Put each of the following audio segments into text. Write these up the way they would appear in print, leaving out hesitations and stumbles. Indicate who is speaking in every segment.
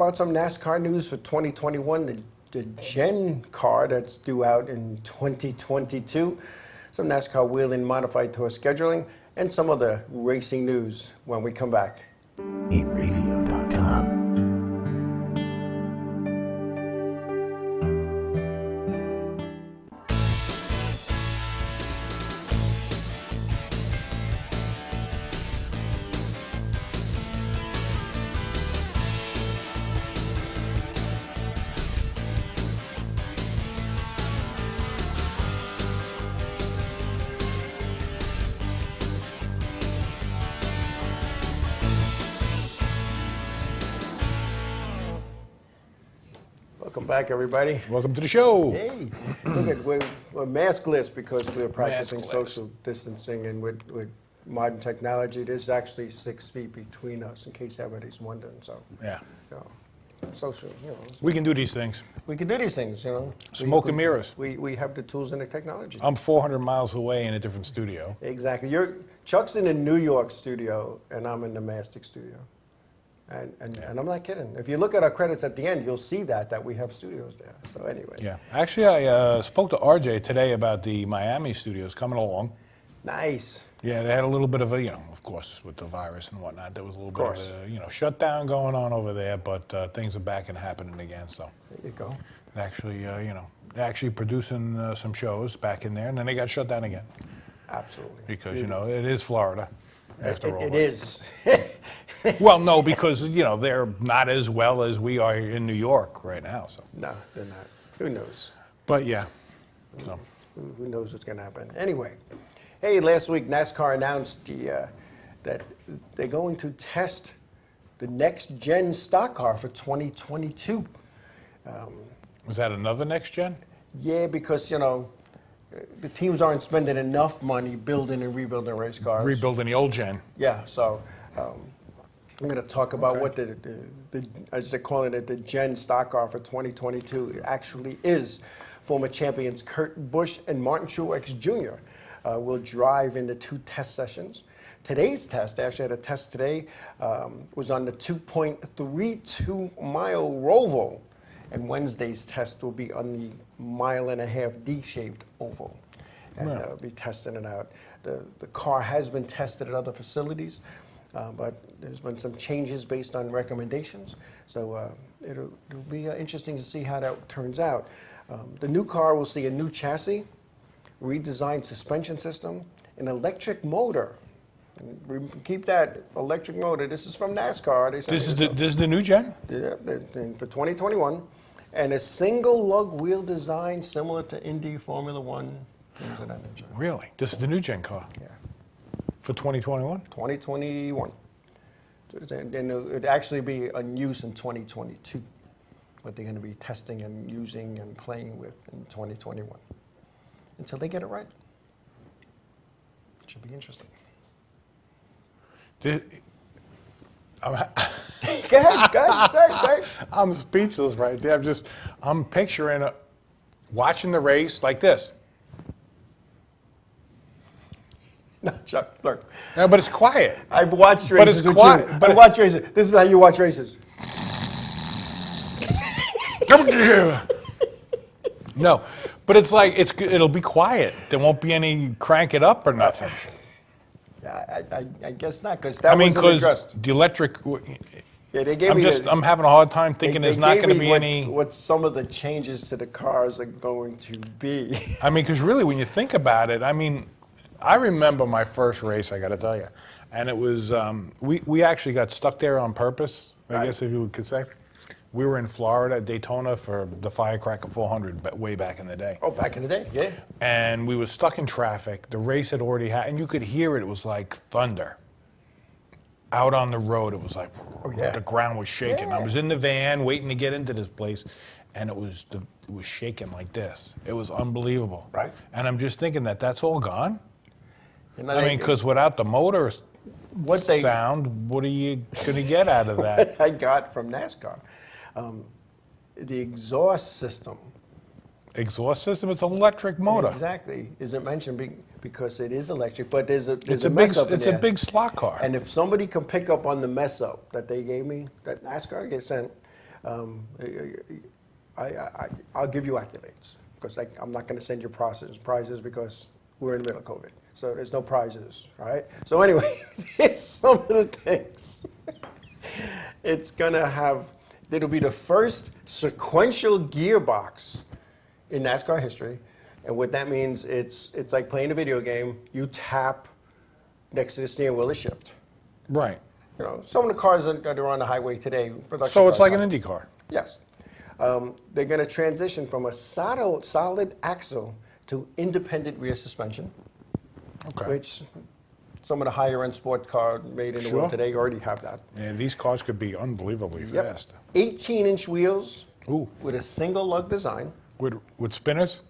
Speaker 1: About some NASCAR news for 2021, the Gen car that's due out in 2022, some NASCAR wheel and modified tour scheduling, and some other racing news when we come back.
Speaker 2: Inravio.com.
Speaker 1: Welcome back, everybody.
Speaker 3: Welcome to the show.
Speaker 1: Hey, look at we're maskless because we're practicing
Speaker 3: Maskless.
Speaker 1: social distancing, and with modern technology, there's actually 6 feet between us, in case everybody's wondering. So,
Speaker 3: Yeah.
Speaker 1: you know, social,
Speaker 3: We can do these things.
Speaker 1: we can do these things,
Speaker 3: Smoke and mirrors.
Speaker 1: We have the tools and the technology.
Speaker 3: I'm 400 miles away in a different studio.
Speaker 1: Exactly. Chuck's in the New York studio, and I'm in the Mastic studio. And I'm not kidding. If you look at our credits at the end, you'll see that we have studios there. So anyway.
Speaker 3: Yeah. Actually, I spoke to RJ today about the Miami studios coming along.
Speaker 1: Nice.
Speaker 3: Yeah, they had a little bit of a, of course, with the virus and whatnot, there was a little bit of a, shutdown going on over there, but things are back and happening again. So
Speaker 1: There you go.
Speaker 3: actually, they're actually producing some shows back in there, and then they got shut down again
Speaker 1: Absolutely.
Speaker 3: because, it is Florida, after all.
Speaker 1: It is.
Speaker 3: Well, no, because, they're not as well as we are in New York right now. So,
Speaker 1: No, they're not. Who knows?
Speaker 3: but yeah, so
Speaker 1: Who knows what's going to happen? Anyway, hey, last week NASCAR announced that they're going to test the next gen stock car for 2022.
Speaker 3: was that another next gen?
Speaker 1: Yeah, because, the teams aren't spending enough money building and rebuilding race cars.
Speaker 3: Rebuilding the old gen.
Speaker 1: Yeah, so I'm going to talk about what the as they're calling it, the Gen stock car for 2022 actually is. Former champions Kurt Busch and Martin Truex Jr. Will drive in the 2 test sessions. Today's test, they actually had a test today, was on the 2.32-mile Roval, and Wednesday's test will be on the 1.5-mile D-shaped oval, and they'll be testing it out. The car has been tested at other facilities, but there's been some changes based on recommendations. So it'll be interesting to see how that turns out. The new car will see a new chassis, redesigned suspension system, an electric motor. And keep that electric motor. This is from NASCAR. They said
Speaker 3: This is the new gen?
Speaker 1: yeah, for 2021. And a single lug wheel design similar to Indy, Formula One, things of that nature.
Speaker 3: Really? This is the new gen car
Speaker 1: Yeah.
Speaker 3: for 2021?
Speaker 1: 2021. And it'd actually be in use in 2022, what they're going to be testing and using and playing with in 2021 until they get it right. It should be interesting.
Speaker 3: I'm
Speaker 1: Go ahead, say.
Speaker 3: I'm speechless right there. I'm picturing watching the race like this.
Speaker 1: No, Chuck, look.
Speaker 3: No, but it's quiet.
Speaker 1: I've watched
Speaker 3: But
Speaker 1: races
Speaker 3: it's
Speaker 1: with
Speaker 3: quiet,
Speaker 1: you.
Speaker 3: but
Speaker 1: I watch races. This is how you watch races.
Speaker 3: No, but it's like it'll be quiet. There won't be any crank it up or nothing.
Speaker 1: Yeah, I guess not, because that wasn't addressed.
Speaker 3: the electric.
Speaker 1: Yeah, they gave me
Speaker 3: I'm having a hard time thinking there's not going to be any.
Speaker 1: What some of the changes to the cars are going to be.
Speaker 3: I mean, because really, when you think about it, I remember my first race. I got to tell you, and it was we actually got stuck there on purpose. I guess if you could say. We were in Florida at Daytona for the Firecracker 400 way back in the day.
Speaker 1: Oh, back in the day, yeah.
Speaker 3: And we were stuck in traffic. The race had already happened, and you could hear it. It was like thunder. Out on the road, it was like the ground was shaking.
Speaker 1: Yeah.
Speaker 3: I was in the van waiting to get into this place, and it was shaking like this. It was unbelievable.
Speaker 1: Right.
Speaker 3: And I'm just thinking that's all gone.
Speaker 1: And
Speaker 3: I mean, because without the motor
Speaker 1: they
Speaker 3: sound, what are you going to get out of that?
Speaker 1: I got from NASCAR, the exhaust system.
Speaker 3: Exhaust system? It's an electric motor.
Speaker 1: Exactly. Isn't mentioned because it is electric, but there's a
Speaker 3: It's
Speaker 1: mess up in
Speaker 3: a
Speaker 1: there.
Speaker 3: big slot car.
Speaker 1: And if somebody can pick up on the mess up that they gave me, that NASCAR gets sent, I'll give you accolades because I'm not going to send you prizes because we're in the middle of COVID. So there's no prizes, right? So anyway, here's some of the things. It'll be the first sequential gearbox in NASCAR history. And what that means, it's like playing a video game. You tap next to the steering wheel to shift.
Speaker 3: Right.
Speaker 1: You know, some of the cars that are on the highway today.
Speaker 3: So it's like an Indy car.
Speaker 1: Yes. They're going to transition from a solid axle to independent rear suspension,
Speaker 3: Okay.
Speaker 1: which some of the higher end sport cars made in the world today already have that.
Speaker 3: Yeah, these cars could be unbelievably fast.
Speaker 1: 18-inch wheels
Speaker 3: Ooh.
Speaker 1: with a single lug design.
Speaker 3: With spinners?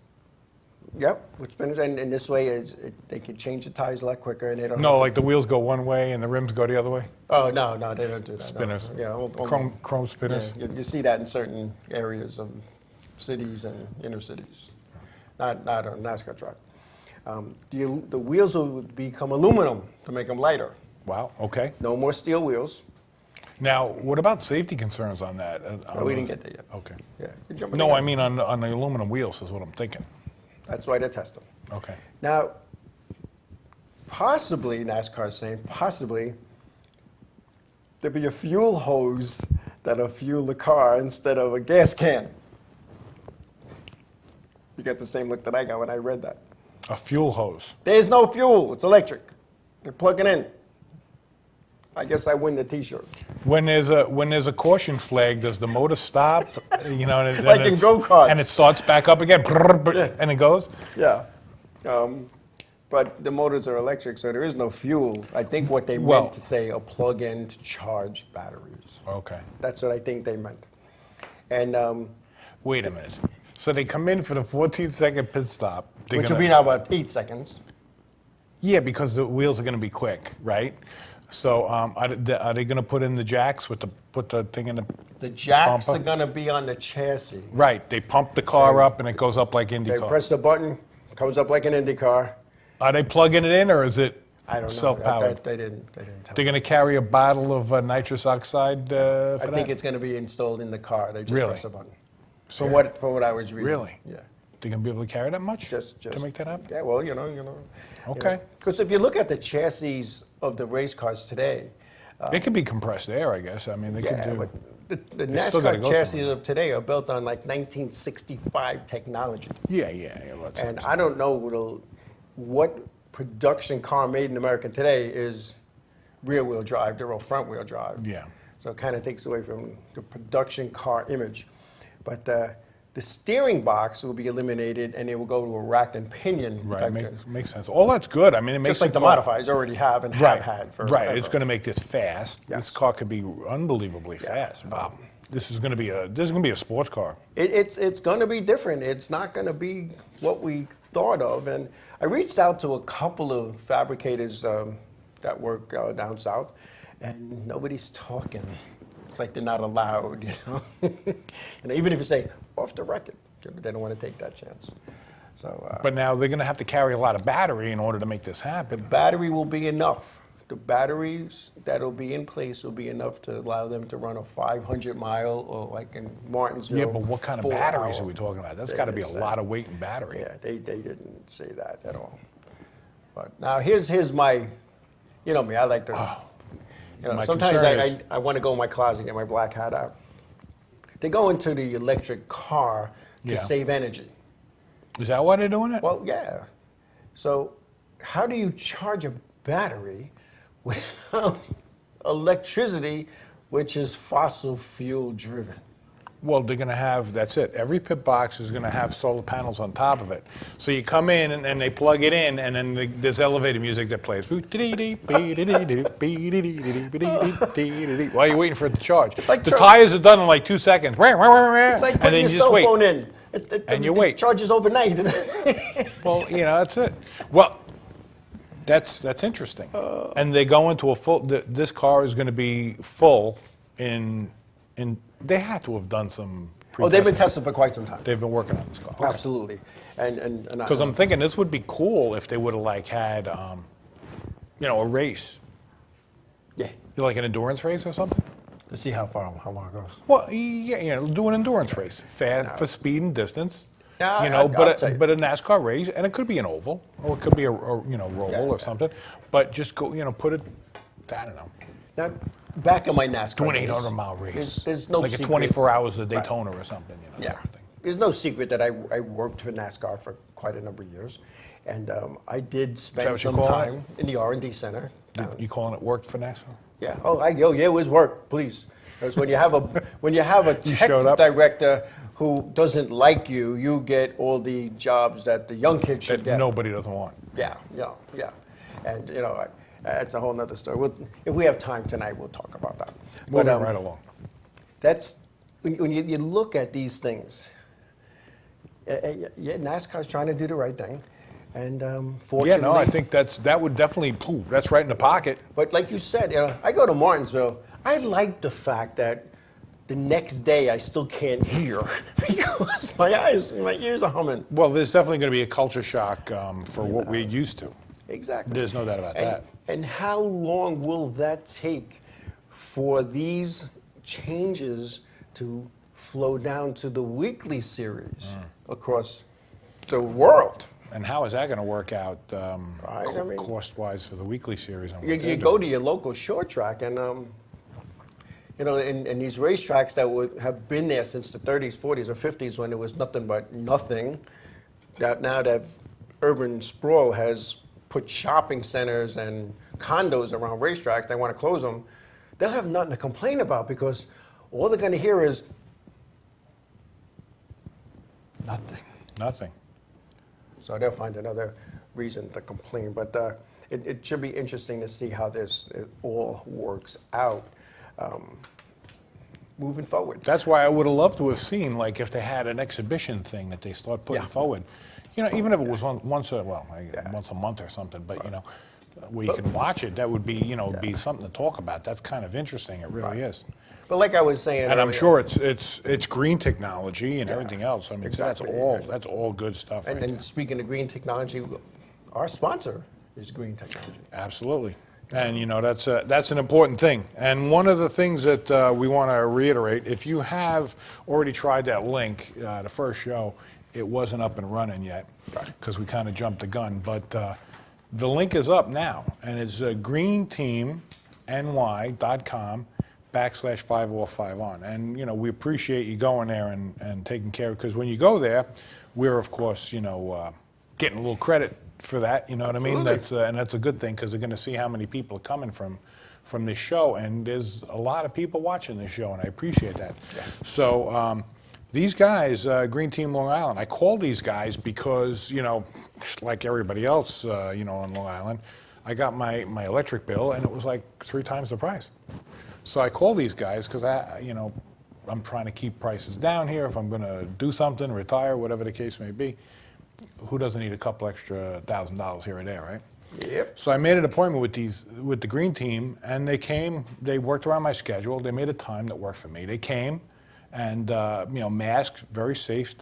Speaker 1: Yep, with spinners, and this way they can change the tires a lot quicker, and they don't.
Speaker 3: No, like the wheels go one way and the rims go the other way?
Speaker 1: Oh no, they don't do that.
Speaker 3: Spinners.
Speaker 1: No. Yeah,
Speaker 3: Chrome spinners?
Speaker 1: Yeah, you see that in certain areas of cities and inner cities, not on a NASCAR track. The wheels will become aluminum to make them lighter.
Speaker 3: Wow, okay.
Speaker 1: No more steel wheels.
Speaker 3: Now, what about safety concerns on that?
Speaker 1: No, we didn't get there yet.
Speaker 3: Okay.
Speaker 1: Yeah, you're jumping
Speaker 3: No,
Speaker 1: ahead.
Speaker 3: I mean on the aluminum wheels is what I'm thinking.
Speaker 1: That's why they're testing.
Speaker 3: Okay.
Speaker 1: Now, possibly, NASCAR is saying, possibly, there'll be a fuel hose that'll fuel the car instead of a gas can. You got the same look that I got when I read that.
Speaker 3: A fuel hose.
Speaker 1: There's no fuel, it's electric. They're plugging in. I guess I win the t-shirt.
Speaker 3: When there's a caution flag, does the motor stop? You know, and
Speaker 1: Like in
Speaker 3: it's-
Speaker 1: go-karts.
Speaker 3: and it starts back up again, and it goes.
Speaker 1: Yeah. But the motors are electric, so there is no fuel. I think what they
Speaker 3: Well-
Speaker 1: meant to say, a plug-in to charge batteries.
Speaker 3: Okay.
Speaker 1: That's what I think they meant. And
Speaker 3: Wait a minute. So they come in for the 14-second pit stop. They're
Speaker 1: which will
Speaker 3: gonna-
Speaker 1: be now about 8 seconds.
Speaker 3: Yeah, because the wheels are going to be quick, right? So are they going to put in the jacks put the thing in the?
Speaker 1: The jacks
Speaker 3: Bumper?
Speaker 1: are going to be on the chassis.
Speaker 3: Right. They pump the car up and it goes up like
Speaker 1: They
Speaker 3: IndyCar.
Speaker 1: press the button, comes up like an Indy car.
Speaker 3: Are they plugging it in or is it
Speaker 1: I don't know.
Speaker 3: self-powered?
Speaker 1: They didn't tell
Speaker 3: They're
Speaker 1: me.
Speaker 3: going to carry a bottle of nitrous oxide for
Speaker 1: I
Speaker 3: that?
Speaker 1: think it's going to be installed in the car. They just
Speaker 3: Really?
Speaker 1: press the button.
Speaker 3: So
Speaker 1: From what I was reading.
Speaker 3: Really?
Speaker 1: Yeah.
Speaker 3: They're going to be able to carry that much
Speaker 1: Just
Speaker 3: to make that happen?
Speaker 1: Yeah, well, you know.
Speaker 3: Okay.
Speaker 1: Because if you look at the chassis of the race cars today,
Speaker 3: It could be compressed air, I guess. I mean, they
Speaker 1: yeah,
Speaker 3: could do.
Speaker 1: but the
Speaker 3: They still gotta
Speaker 1: NASCAR
Speaker 3: go
Speaker 1: chassis
Speaker 3: somewhere.
Speaker 1: of today are built on like 1965 technology.
Speaker 3: Yeah. Let's
Speaker 1: And I don't know what production car made in America today is rear-wheel drive. They're all front-wheel drive.
Speaker 3: Yeah.
Speaker 1: So it kind of takes away from the production car image. But the steering box will be eliminated, and it will go to a rack and pinion.
Speaker 3: Right,
Speaker 1: type thing.
Speaker 3: makes sense. All that's good. I mean, it makes
Speaker 1: Just like
Speaker 3: the
Speaker 1: the
Speaker 3: car-
Speaker 1: modifieds already have and
Speaker 3: Right,
Speaker 1: have had for
Speaker 3: right.
Speaker 1: forever.
Speaker 3: It's going to make this fast.
Speaker 1: Yes.
Speaker 3: This car could be unbelievably fast. Wow. This is going to be a sports car.
Speaker 1: It's going to be different. It's not going to be what we thought of. And I reached out to a couple of fabricators that work down south, and nobody's talking. It's like they're not allowed, you know. And even if you say off the record, they don't want to take that chance. So
Speaker 3: But now they're going to have to carry a lot of battery in order to make this
Speaker 1: the
Speaker 3: happen.
Speaker 1: battery will be enough. The batteries that'll be in place will be enough to allow them to run a 500-mile, or like in Martinsville.
Speaker 3: Yeah, but what kind of
Speaker 1: 4
Speaker 3: batteries
Speaker 1: hour.
Speaker 3: are we talking about? That's
Speaker 1: They
Speaker 3: got to be a
Speaker 1: didn't say.
Speaker 3: lot of weight and battery.
Speaker 1: Yeah, they didn't say that at all. But now here's my, you know me, I like to,
Speaker 3: My
Speaker 1: sometimes
Speaker 3: concern is-
Speaker 1: I want to go in my closet and get my black hat out. They go into the electric car to
Speaker 3: Yeah.
Speaker 1: save energy.
Speaker 3: Is that why they're doing it?
Speaker 1: Well, yeah. So how do you charge a battery without electricity, which is fossil fuel driven?
Speaker 3: Well, they're going to have, that's it. Every pit box is going to have solar panels on top of it. So you come in and they plug it in, and then there's elevator music that plays. While you're waiting for it to charge.
Speaker 1: It's like
Speaker 3: the tires are done in like 2 seconds.
Speaker 1: It's like
Speaker 3: and
Speaker 1: putting
Speaker 3: then
Speaker 1: your
Speaker 3: you just
Speaker 1: cell
Speaker 3: wait.
Speaker 1: phone in.
Speaker 3: And you wait.
Speaker 1: It charges overnight.
Speaker 3: Well, that's it. Well, that's interesting. And they go into a full, this car is going to be full in, they had to have done some
Speaker 1: Oh, they've been
Speaker 3: pre-testing.
Speaker 1: testing for quite some time.
Speaker 3: They've been working on this car.
Speaker 1: Absolutely. And
Speaker 3: Because I'm thinking this would be cool if they would have like had, a race,
Speaker 1: yeah.
Speaker 3: like an endurance race or something.
Speaker 1: To see how long it goes.
Speaker 3: Well, yeah, do an endurance race, fast for speed and distance.
Speaker 1: Yeah,
Speaker 3: I'll
Speaker 1: tell you.
Speaker 3: but a NASCAR race, and it could be an oval, or it could be a roval or something. But just go, put it. I don't know.
Speaker 1: Now, back in my NASCAR
Speaker 3: Do an
Speaker 1: days,
Speaker 3: 800-mile race.
Speaker 1: There's no
Speaker 3: like
Speaker 1: secret.
Speaker 3: a 24 hours of Daytona or something.
Speaker 1: Yeah.
Speaker 3: Type of thing.
Speaker 1: There's no secret that I worked for NASCAR for quite a number of years, and I did spend
Speaker 3: what you
Speaker 1: some
Speaker 3: call
Speaker 1: time
Speaker 3: it?
Speaker 1: in the R&D center.
Speaker 3: You calling it worked for NASCAR?
Speaker 1: Yeah. Oh, yeah, it was work, please. Because when you have a
Speaker 3: You showed
Speaker 1: tech
Speaker 3: up?
Speaker 1: director who doesn't like you, you get all the jobs that the young kids should
Speaker 3: That
Speaker 1: get.
Speaker 3: nobody doesn't want.
Speaker 1: Yeah. And that's a whole nother story. If we have time tonight, we'll talk about that.
Speaker 3: Moving right along.
Speaker 1: That's when you look at these things. NASCAR's trying to do the right thing, and fortunately.
Speaker 3: Yeah, no, I think that would definitely. That's right in the pocket.
Speaker 1: But like you said, I go to Martinsville. I like the fact that the next day I still can't hear because my ears are humming.
Speaker 3: Well, there's definitely going to be a culture shock for what we're used to.
Speaker 1: Exactly.
Speaker 3: There's no doubt about that.
Speaker 1: And how long will that take for these changes to flow down to the weekly series across the world?
Speaker 3: And how is that going to work out
Speaker 1: Right,
Speaker 3: cost-wise for the weekly series? And what
Speaker 1: You
Speaker 3: they're
Speaker 1: go
Speaker 3: doing?
Speaker 1: to your local short track, and in these racetracks that have been there since the 30s, 40s, or 50s when it was nothing but nothing. That now that urban sprawl has put shopping centers and condos around racetracks, they want to close them. They'll have nothing to complain about because all they're going to hear is nothing.
Speaker 3: Nothing.
Speaker 1: So they'll find another reason to complain. But it should be interesting to see how it all works out moving forward.
Speaker 3: That's why I would have loved to have seen, like, if they had an exhibition thing that they start putting
Speaker 1: Yeah.
Speaker 3: forward. Even if it was once a month or something, but where you can watch it, that would be be something to talk about. That's kind of interesting. It really is.
Speaker 1: But like I was saying,
Speaker 3: And I'm
Speaker 1: earlier,
Speaker 3: sure it's green technology and everything else. I mean, so
Speaker 1: Exactly.
Speaker 3: that's all good stuff. Right
Speaker 1: And
Speaker 3: there.
Speaker 1: speaking of green technology, our sponsor is green technology.
Speaker 3: Absolutely. And that's an important thing. And one of the things that we want to reiterate, if you have already tried that link, the first show, it wasn't up and running yet because we kind of jumped the gun. But the link is up now, and it's greenteamny.com/5051. And we appreciate you going there and taking care of, because when you go there, we're of course getting a little credit for that, you know what I mean?
Speaker 1: Absolutely.
Speaker 3: That's a good thing, because they're going to see how many people are coming from this show, and there's a lot of people watching this show, and I appreciate that.
Speaker 1: Yeah.
Speaker 3: So these guys, Green Team Long Island, I call these guys because like everybody else, on Long Island, I got my electric bill, and it was like 3 times the price. So I call these guys because I'm trying to keep prices down here. If I'm going to do something, retire, whatever the case may be. Who doesn't need a couple extra $1,000 here or there, right?
Speaker 1: Yep.
Speaker 3: So I made an appointment with the Green Team, and they came. They worked around my schedule. They made a time that worked for me. They came, and masked, very safe,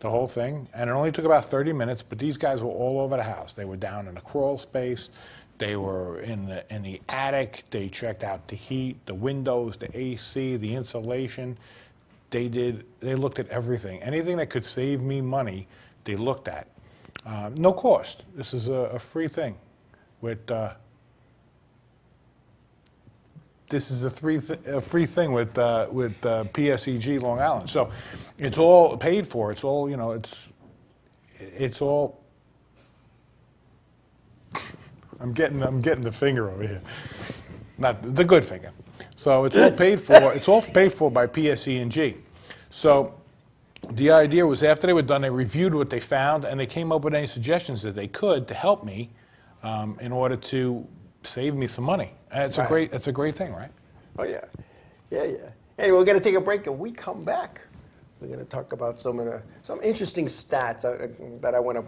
Speaker 3: the whole thing. And it only took about 30 minutes. But these guys were all over the house. They were down in the crawl space. They were in the attic. They checked out the heat, the windows, the AC, the insulation. They looked at everything. Anything that could save me money, they looked at. No cost. This is a free thing. This is a free thing with PSEG Long Island. So it's all paid for. It's all it's all. I'm getting the finger over here, not the good finger. So it's all paid for. It's all paid for by PSE&G. So the idea was, after they were done, they reviewed what they found, and they came up with any suggestions that they could to help me in order to save me some money. And it's a great thing, right?
Speaker 1: Oh yeah. Anyway, we're going to take a break, and we come back. We're going to talk about some interesting stats that I want to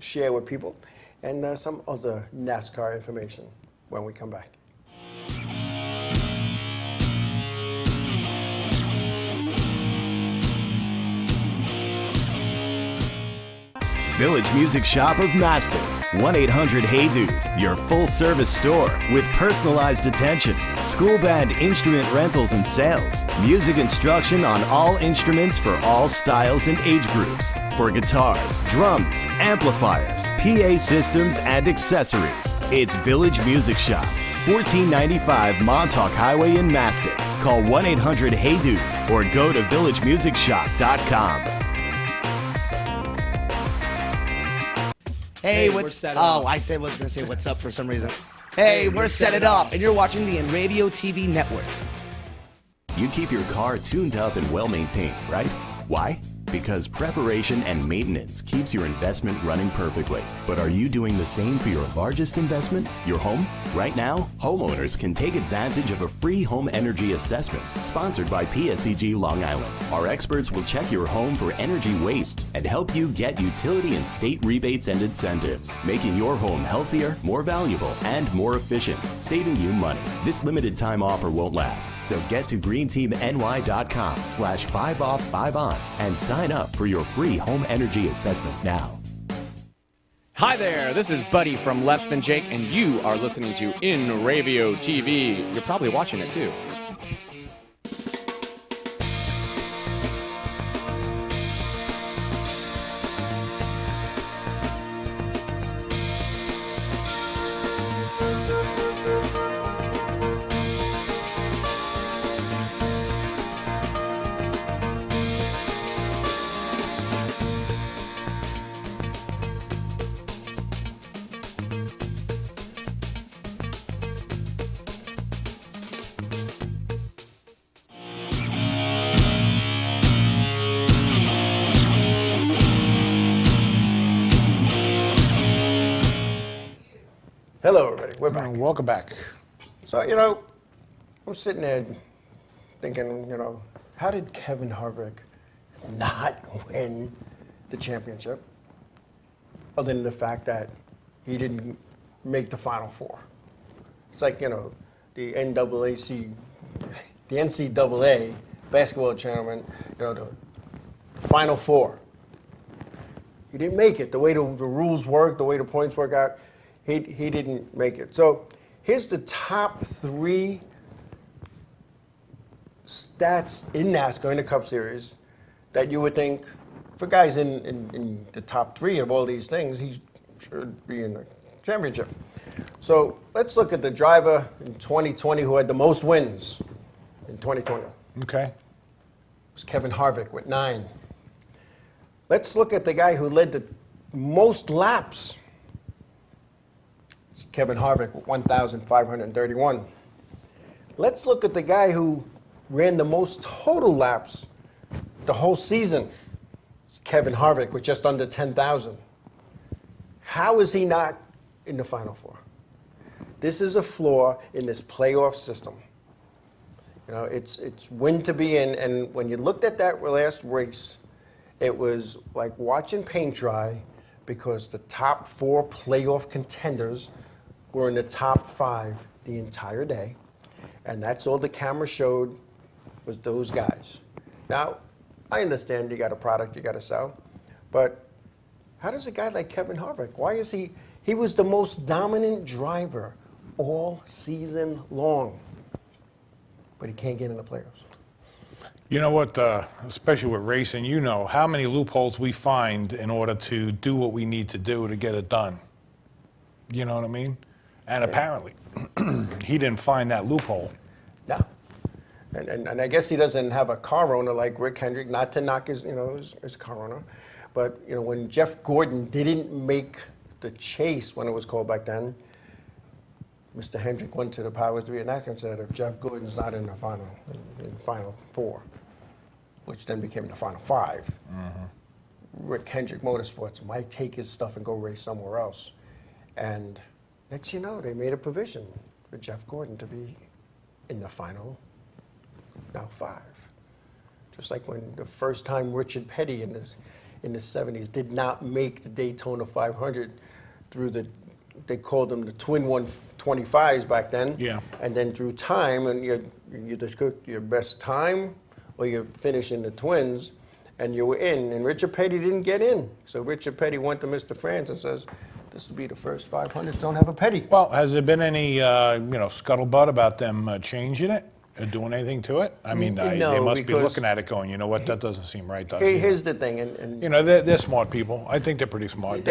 Speaker 1: share with people, and some other NASCAR information when we come back.
Speaker 2: Village Music Shop of Mastic. 1-800-HEY-DUDE, your full-service store with personalized attention, school band instrument rentals and sales, music instruction on all instruments for all styles and age groups, for guitars, drums, amplifiers, PA systems, and accessories. It's Village Music Shop, 1495 Montauk Highway in Mastic. Call 1-800-HEY-DUDE or go to villagemusicshop.com.
Speaker 4: Hey, what's
Speaker 5: Set It
Speaker 4: oh,
Speaker 5: Up.
Speaker 4: I was going to say what's up for some reason. Hey, we're Set It Up, and you're watching the Inravio TV network.
Speaker 2: You keep your car tuned up and well maintained, right? Why? Because preparation and maintenance keeps your investment running perfectly. But are you doing the same for your largest investment, your home? Right now, homeowners can take advantage of a free home energy assessment sponsored by PSEG Long Island. Our experts will check your home for energy waste and help you get utility and state rebates and incentives, making your home healthier, more valuable, and more efficient, saving you money. This limited time offer won't last, so get to greenteamny.com/5off5on and sign up for your free home energy assessment now.
Speaker 5: Hi there, this is Buddy from Less Than Jake, and you are listening to Inravio TV. You're probably watching it too.
Speaker 1: Hello, everybody. We're back.
Speaker 3: Welcome back.
Speaker 1: So, I'm sitting there thinking, how did Kevin Harvick not win the championship? Other than the fact that he didn't make the Final Four. It's like, the NCAA basketball tournament, the Final Four. He didn't make it. The way the rules work, the way the points work out, he didn't make it. So here's the top 3 stats in NASCAR in the Cup Series that you would think, for guys in the top 3 of all these things, he should be in the championship. So let's look at the driver in 2020 who had the most wins in 2020.
Speaker 3: Okay.
Speaker 1: It was Kevin Harvick with 9. Let's look at the guy who led the most laps. It's Kevin Harvick with 1,531. Let's look at the guy who ran the most total laps the whole season. It's Kevin Harvick with just under 10,000. How is he not in the Final Four? This is a flaw in this playoff system. It's win to be in, and when you looked at that last race, it was like watching paint dry because the top 4 playoff contenders were in the top 5 the entire day, and that's all the camera showed was those guys. Now, I understand you got a product you got to sell, but how does a guy like Kevin Harvick, why is he was the most dominant driver all season long, but he can't get in the playoffs?
Speaker 3: You know what, especially with racing, how many loopholes we find in order to do what we need to do to get it done. You know what I mean? And apparently, he didn't find that loophole.
Speaker 1: No. And I guess he doesn't have a car owner like Rick Hendrick, not to knock his car owner. But, when Jeff Gordon didn't make the chase when it was called back then, Mr. Hendrick went to the powers to be and said, if Jeff Gordon's not in the Final 4, which then became the Final 5, Rick Hendrick Motorsports might take his stuff and go race somewhere else. And next you know, they made a provision for Jeff Gordon to be in the Final 5. Just like when the first time Richard Petty in the 70s did not make the Daytona 500 through they called them the twin 125s back then.
Speaker 3: Yeah.
Speaker 1: And then through time, and you just cook your best time, or you finish in the twins, and you were in, and Richard Petty didn't get in. So Richard Petty went to Mr. France and says, this will be the first 500 that don't have a Petty.
Speaker 3: Well, has there been any, scuttlebutt about them changing it or doing anything to it? I mean,
Speaker 1: No,
Speaker 3: they must be
Speaker 1: because-
Speaker 3: looking at it going, you know what, that doesn't seem right, does it?
Speaker 1: Here's the thing, and
Speaker 3: You know, they're smart people. I think they're pretty smart.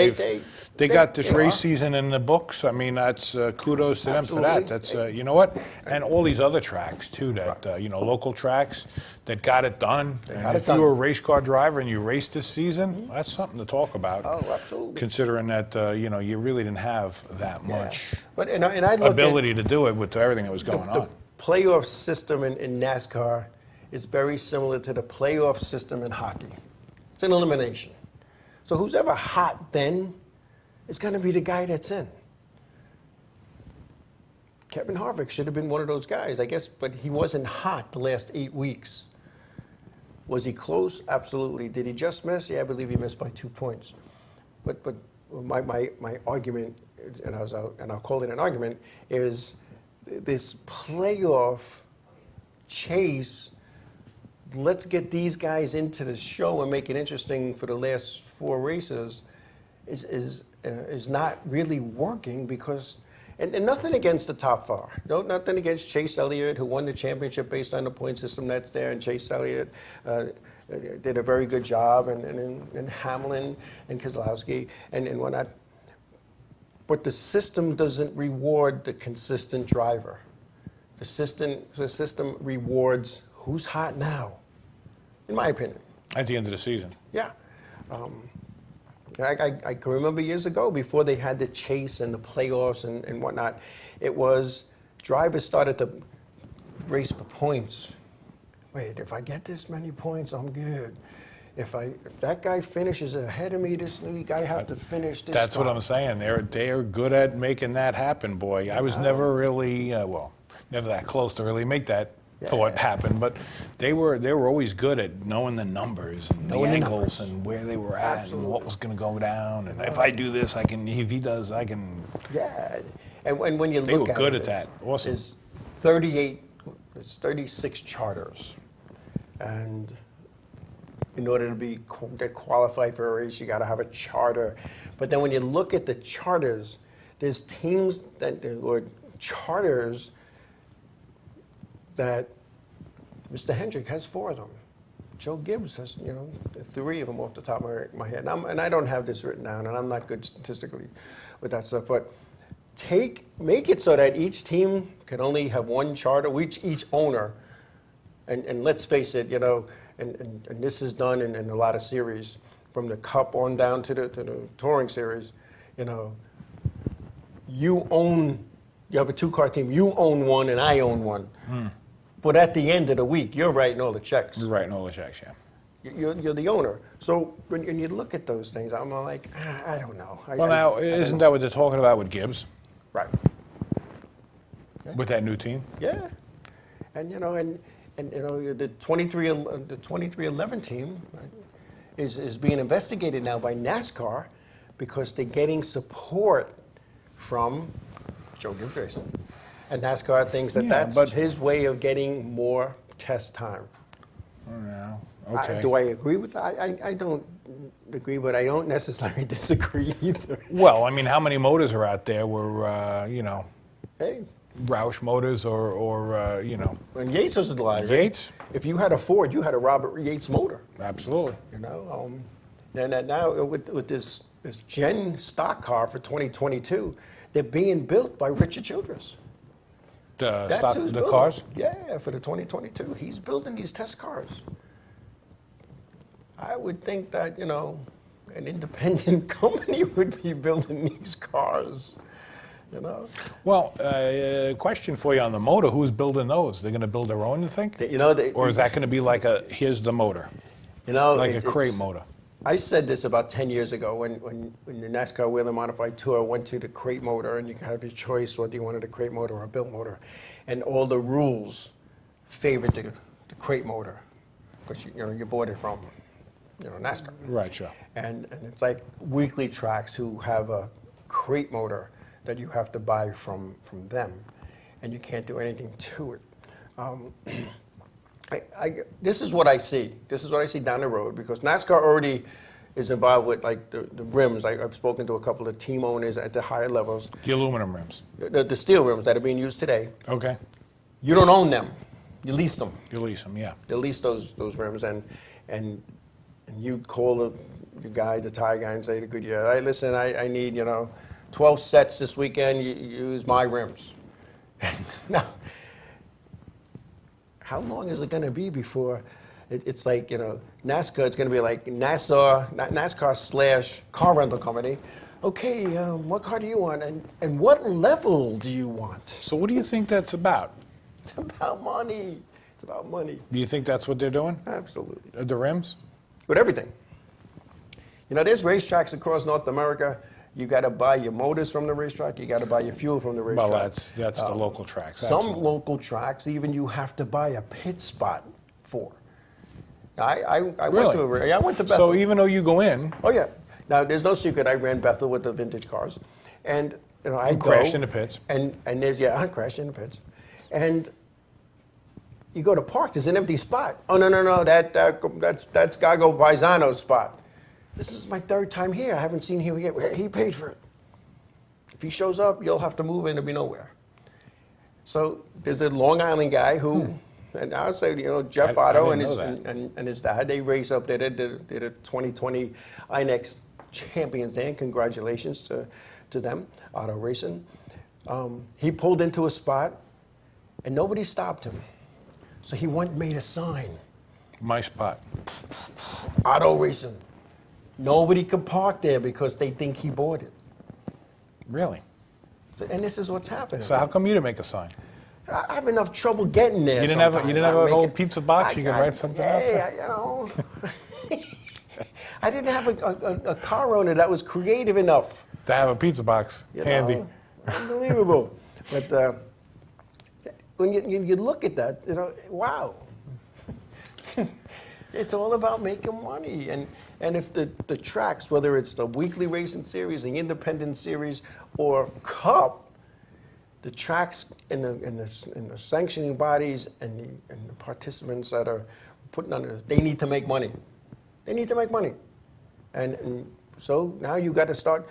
Speaker 3: They got this
Speaker 1: they
Speaker 3: race
Speaker 1: are.
Speaker 3: season in the books. I mean, that's kudos to them for that.
Speaker 1: Absolutely.
Speaker 3: That's, you know what? And all these other tracks, too, that, local tracks that got it done. And
Speaker 1: got it
Speaker 3: if you
Speaker 1: done.
Speaker 3: were a race car driver and you raced this season, that's something to talk about.
Speaker 1: Oh, absolutely.
Speaker 3: Considering that, you really didn't have that much
Speaker 1: But and I look
Speaker 3: ability to do it with everything that was going
Speaker 1: the
Speaker 3: on.
Speaker 1: playoff system in NASCAR is very similar to the playoff system in hockey. It's an elimination. So who's ever hot then is going to be the guy that's in. Kevin Harvick should have been one of those guys, I guess, but he wasn't hot the last 8 weeks. Was he close? Absolutely. Did he just miss? Yeah, I believe he missed by 2 points. But my argument, and I'll call it an argument, is this playoff chase. Let's get these guys into the show and make it interesting for the last 4 races. Is not really working because, and nothing against the top 4. No, nothing against Chase Elliott, who won the championship based on the point system that's there, and Chase Elliott did a very good job, and Hamlin and Keselowski and whatnot. But the system doesn't reward the consistent driver. The system rewards who's hot now, in my opinion.
Speaker 3: At the end of the season.
Speaker 1: Yeah. I can remember years ago, before they had the chase and the playoffs and whatnot, it was drivers started to race for points. Wait, if I get this many points, I'm good. If that guy finishes ahead of me this week, I have to finish this.
Speaker 3: That's what
Speaker 1: time.
Speaker 3: I'm saying. They're good at making that happen, boy. I was never really, never that close to really make that thought happen, but they were always good at knowing the numbers and the angles and where they were at and what was going to go down. And if I do this, I can. If he does, I can.
Speaker 1: Yeah, and when you
Speaker 3: They
Speaker 1: look
Speaker 3: were
Speaker 1: at
Speaker 3: good
Speaker 1: it,
Speaker 3: at that. Awesome.
Speaker 1: It's 36 charters, and in order to get qualified for a race, you got to have a charter. But then when you look at the charters, there's teams or charters that Mr. Hendrick has 4 of them. Joe Gibbs has, 3 of them off the top of my head. And I don't have this written down, and I'm not good statistically with that stuff. But make it so that each team can only have 1 charter, each owner. And let's face it, and this is done in a lot of series, from the Cup on down to the Touring Series. You have a 2-car team. You own one, and I own one. But at the end of the week, you're writing all the checks.
Speaker 3: You're writing all the checks, yeah.
Speaker 1: You're the owner. So when you look at those things, I'm like, I don't know.
Speaker 3: Well, now, isn't that what they're talking about with Gibbs?
Speaker 1: Right.
Speaker 3: With that new team?
Speaker 1: Yeah. And the 2311 team is being investigated now by NASCAR because they're getting support from Joe Gibbs Racing. And NASCAR thinks that's his way of getting more test time.
Speaker 3: Yeah. Okay.
Speaker 1: Do I agree with that? I don't agree, but I don't necessarily disagree either.
Speaker 3: Well, I mean, how many motors are out there were,
Speaker 1: Hey,
Speaker 3: Roush motors or
Speaker 1: when Yates was alive,
Speaker 3: Yates?
Speaker 1: if you had a Ford, you had a Robert Yates motor.
Speaker 3: Absolutely.
Speaker 1: And now with this Gen stock car for 2022, they're being built by Richard Childress. That's who's
Speaker 3: The
Speaker 1: building
Speaker 3: cars?
Speaker 1: them. Yeah, for the 2022. He's building these test cars. I would think that, an independent company would be building these cars,
Speaker 3: Well, question for you on the motor. Who's building those? They're going to build their own, you think? Or is that going to be like here's the motor? Like a crate motor?
Speaker 1: I said this about 10 years ago when the NASCAR Wheel and Modified Tour went to the crate motor, and you could have your choice whether you wanted a crate motor or a built motor. And all the rules favored the crate motor because you bought it from NASCAR.
Speaker 3: Right, sure.
Speaker 1: And it's like weekly tracks who have a crate motor that you have to buy from them, and you can't do anything to it. This is what I see. This is what I see down the road because NASCAR already is involved with like the rims. I've spoken to a couple of team owners at the higher levels.
Speaker 3: The aluminum rims.
Speaker 1: The steel rims that are being used today.
Speaker 3: Okay.
Speaker 1: You don't own them. You lease them.
Speaker 3: You lease them, yeah.
Speaker 1: You lease those rims, and you call your guy, the tire guy, and say to Goodyear, "Hey, listen, I need 12 sets this weekend. You use my rims." Now, how long is it going to be before it's like NASCAR? It's going to be like NASCAR / car rental company. Okay, what car do you want, and what level do you want?
Speaker 3: So what do you think that's about?
Speaker 1: It's about money. It's about money.
Speaker 3: Do you think that's what they're doing?
Speaker 1: Absolutely.
Speaker 3: The rims?
Speaker 1: With everything. There's racetracks across North America. You got to buy your motors from the racetrack. You got to buy your fuel from the racetrack.
Speaker 3: Well, that's the local tracks.
Speaker 1: Some
Speaker 3: Absolutely.
Speaker 1: local tracks, even you have to buy a pit spot for. I
Speaker 3: Really?
Speaker 1: I went to Bethel.
Speaker 3: So even though you go in,
Speaker 1: Oh yeah. Now there's no secret. I ran Bethel with the vintage cars, and I
Speaker 3: You crashed in the pits.
Speaker 1: And there's I crashed in the pits, and you go to park. There's an empty spot. Oh no, that's Gago Paisano's spot. This is my third time here. I haven't seen him yet. He paid for it. If he shows up, you'll have to move in to be nowhere. So there's a Long Island guy who, and I'll say, Jeff
Speaker 3: I
Speaker 1: Otto
Speaker 3: didn't
Speaker 1: and
Speaker 3: know
Speaker 1: his and his dad, they race up there. They're the 2020 INEX champions there. And congratulations to them, Otto Racing. He pulled into a spot, and nobody stopped him. So he went and made a sign.
Speaker 3: my spot.
Speaker 1: Otto Racing. Nobody could park there because they think he bought it.
Speaker 3: Really?
Speaker 1: So, and this is what's happening.
Speaker 3: So how come you didn't make a sign?
Speaker 1: I have enough trouble getting there.
Speaker 3: You didn't have
Speaker 1: sometimes.
Speaker 3: an
Speaker 1: I'm
Speaker 3: old pizza box you could write something out there?
Speaker 1: I didn't have a car owner that was creative enough.
Speaker 3: To have a pizza box handy.
Speaker 1: Unbelievable. But when you look at that, wow. It's all about making money. And if the tracks, whether it's the weekly racing series, the independent series, or Cup, the tracks and the sanctioning bodies and the participants that are putting on it, they need to make money. They need to make money. And so now you got to start.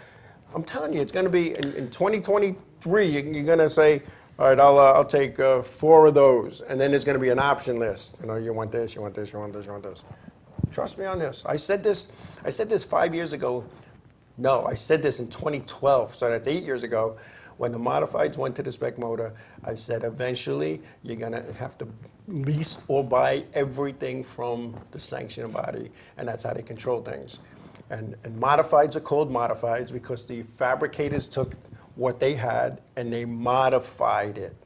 Speaker 1: I'm telling you, it's going to be in 2023. You're going to say, all right, I'll take 4 of those, and then there's going to be an option list. You want this, you want this, you want this, you want this. Trust me on this. I said this 5 years ago. No, I said this in 2012. So that's 8 years ago. When the modifieds went to the spec motor, I said eventually you're going to have to lease or buy everything from the sanctioning body, and that's how they control things. And modifieds are called modifieds because the fabricators took what they had and they modified it.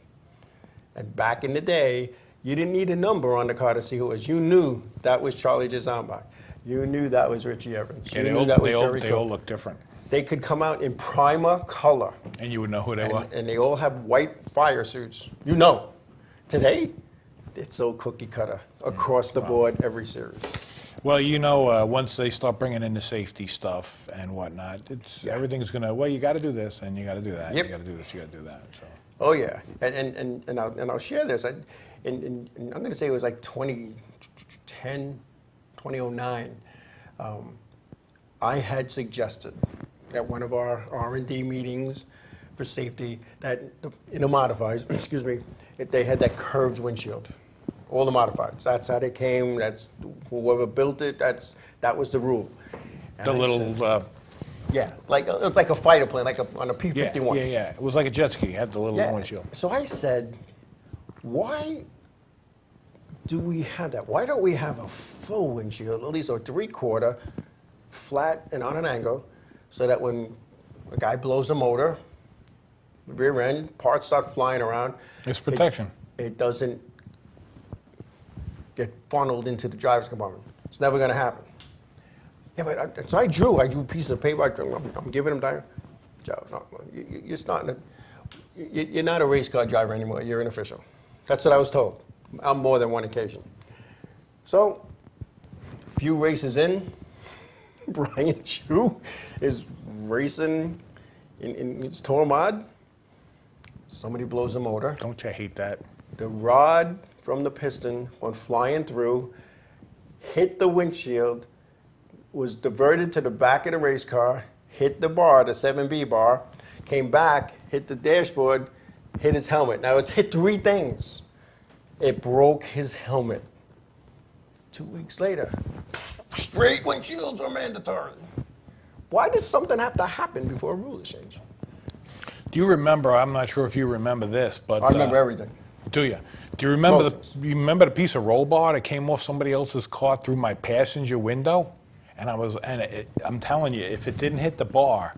Speaker 1: And back in the day, you didn't need a number on the car to see who it was. You knew that was Charlie Gisamba. You knew that was Richie Evans.
Speaker 3: Yeah,
Speaker 1: You knew that was Jerry
Speaker 3: they
Speaker 1: Cook.
Speaker 3: all look different.
Speaker 1: They could come out in primer color.
Speaker 3: And you would know who they were.
Speaker 1: And they all have white fire suits. Today, it's so cookie cutter across the board, every series.
Speaker 3: Well, once they start bringing in the safety stuff and whatnot, everything's going to, you got to do this and you got to do that.
Speaker 1: Yep.
Speaker 3: You got to do this, you got to do that. So.
Speaker 1: Oh yeah, and I'll share this. I'm going to say it was like 2010, 2009. I had suggested at one of our R&D meetings for safety that in the modifieds, excuse me, if they had that curved windshield. All the modifieds. That's how they came. That's whoever built it. That was the rule. And
Speaker 3: The
Speaker 1: I
Speaker 3: little,
Speaker 1: said, it's like a fighter plane, on a
Speaker 3: yeah,
Speaker 1: P-51.
Speaker 3: yeah. It was like a jet ski. It had the little windshield.
Speaker 1: So I said, why do we have that? Why don't we have a full windshield, at least a 3/4, flat and on an angle, so that when a guy blows a motor, the rear end, parts start flying around.
Speaker 3: It's protection.
Speaker 1: It doesn't get funneled into the driver's compartment. It's never going to happen. Yeah, but so I drew pieces of paper. I'm giving him down. Joe, no, you're not a race car driver anymore. You're an official. That's what I was told on more than one occasion. So, a few races in, Brian Chu is racing in his Tormod. Somebody blows a motor.
Speaker 3: Don't you hate that?
Speaker 1: The rod from the piston, went flying through, hit the windshield, was diverted to the back of the race car, hit the bar, the 7B bar, came back, hit the dashboard, hit his helmet. Now, it's hit 3 things. It broke his helmet. 2 weeks later, straight windshields are mandatory. Why does something have to happen before a rule is changed?
Speaker 3: Do you remember, I'm not sure if you remember this, but...
Speaker 1: I remember everything.
Speaker 3: Do you? Do you remember
Speaker 1: Most
Speaker 3: you remember the piece of roll bar that came off somebody else's car through my passenger window? And I'm telling you, if it didn't hit the bar,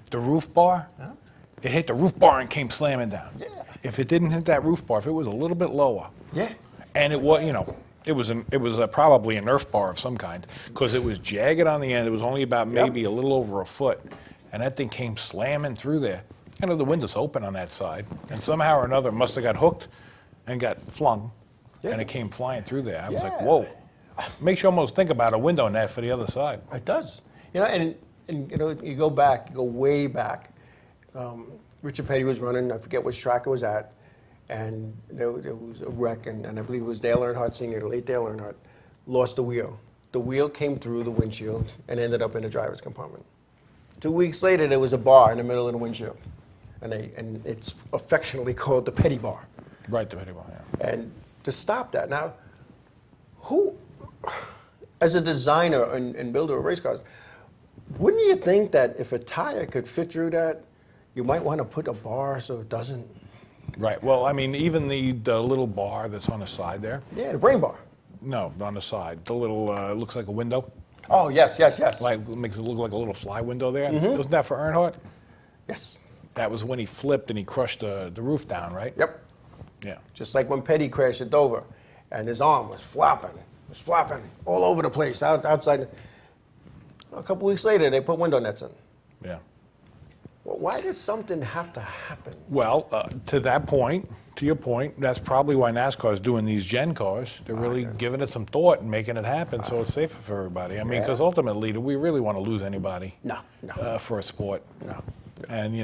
Speaker 3: the roof bar, it hit the roof bar and came slamming down.
Speaker 1: Yeah.
Speaker 3: If it didn't hit that roof bar, if it was a little bit lower,
Speaker 1: Yeah.
Speaker 3: and it was, it was probably a Nerf bar of some kind, because it was jagged on the end. It was only about maybe a little over a foot, and that thing came slamming through there. The window's open on that side, and somehow or another must have got hooked and got flung, and it came flying through there. I was like, whoa. Makes you almost think about a window net for the other side.
Speaker 1: It does. And you go back, you go way back. Richard Petty was running, I forget which track it was at, and there was a wreck, and I believe it was Dale Earnhardt Sr., the late Dale Earnhardt, lost the wheel. The wheel came through the windshield and ended up in the driver's compartment. 2 weeks later, there was a bar in the middle of the windshield, and it's affectionately called the Petty bar.
Speaker 3: Right, the Petty bar, yeah.
Speaker 1: And to stop that, now, who, as a designer and builder of race cars, wouldn't you think that if a tire could fit through that, you might want to put a bar so it doesn't?
Speaker 3: Right. Well, I mean, even the little bar that's on the side there.
Speaker 1: Yeah, the brain bar.
Speaker 3: No, on the side. The little, looks like a window.
Speaker 1: Oh, yes.
Speaker 3: Like, makes it look like a little fly window there. Wasn't that for Earnhardt?
Speaker 1: Yes.
Speaker 3: That was when he flipped and he crushed the roof down, right?
Speaker 1: Yep.
Speaker 3: Yeah.
Speaker 1: Just like when Petty crashed at Dover, and his arm was flopping all over the place, outside. A couple weeks later, they put window nets in.
Speaker 3: Yeah.
Speaker 1: Well, why does something have to happen?
Speaker 3: Well, to your point, that's probably why NASCAR is doing these gen cars. They're really giving it some thought and making it happen so it's safer for everybody. I mean, because ultimately, do we really want to lose anybody?
Speaker 1: No.
Speaker 3: For a sport?
Speaker 1: No.
Speaker 3: And,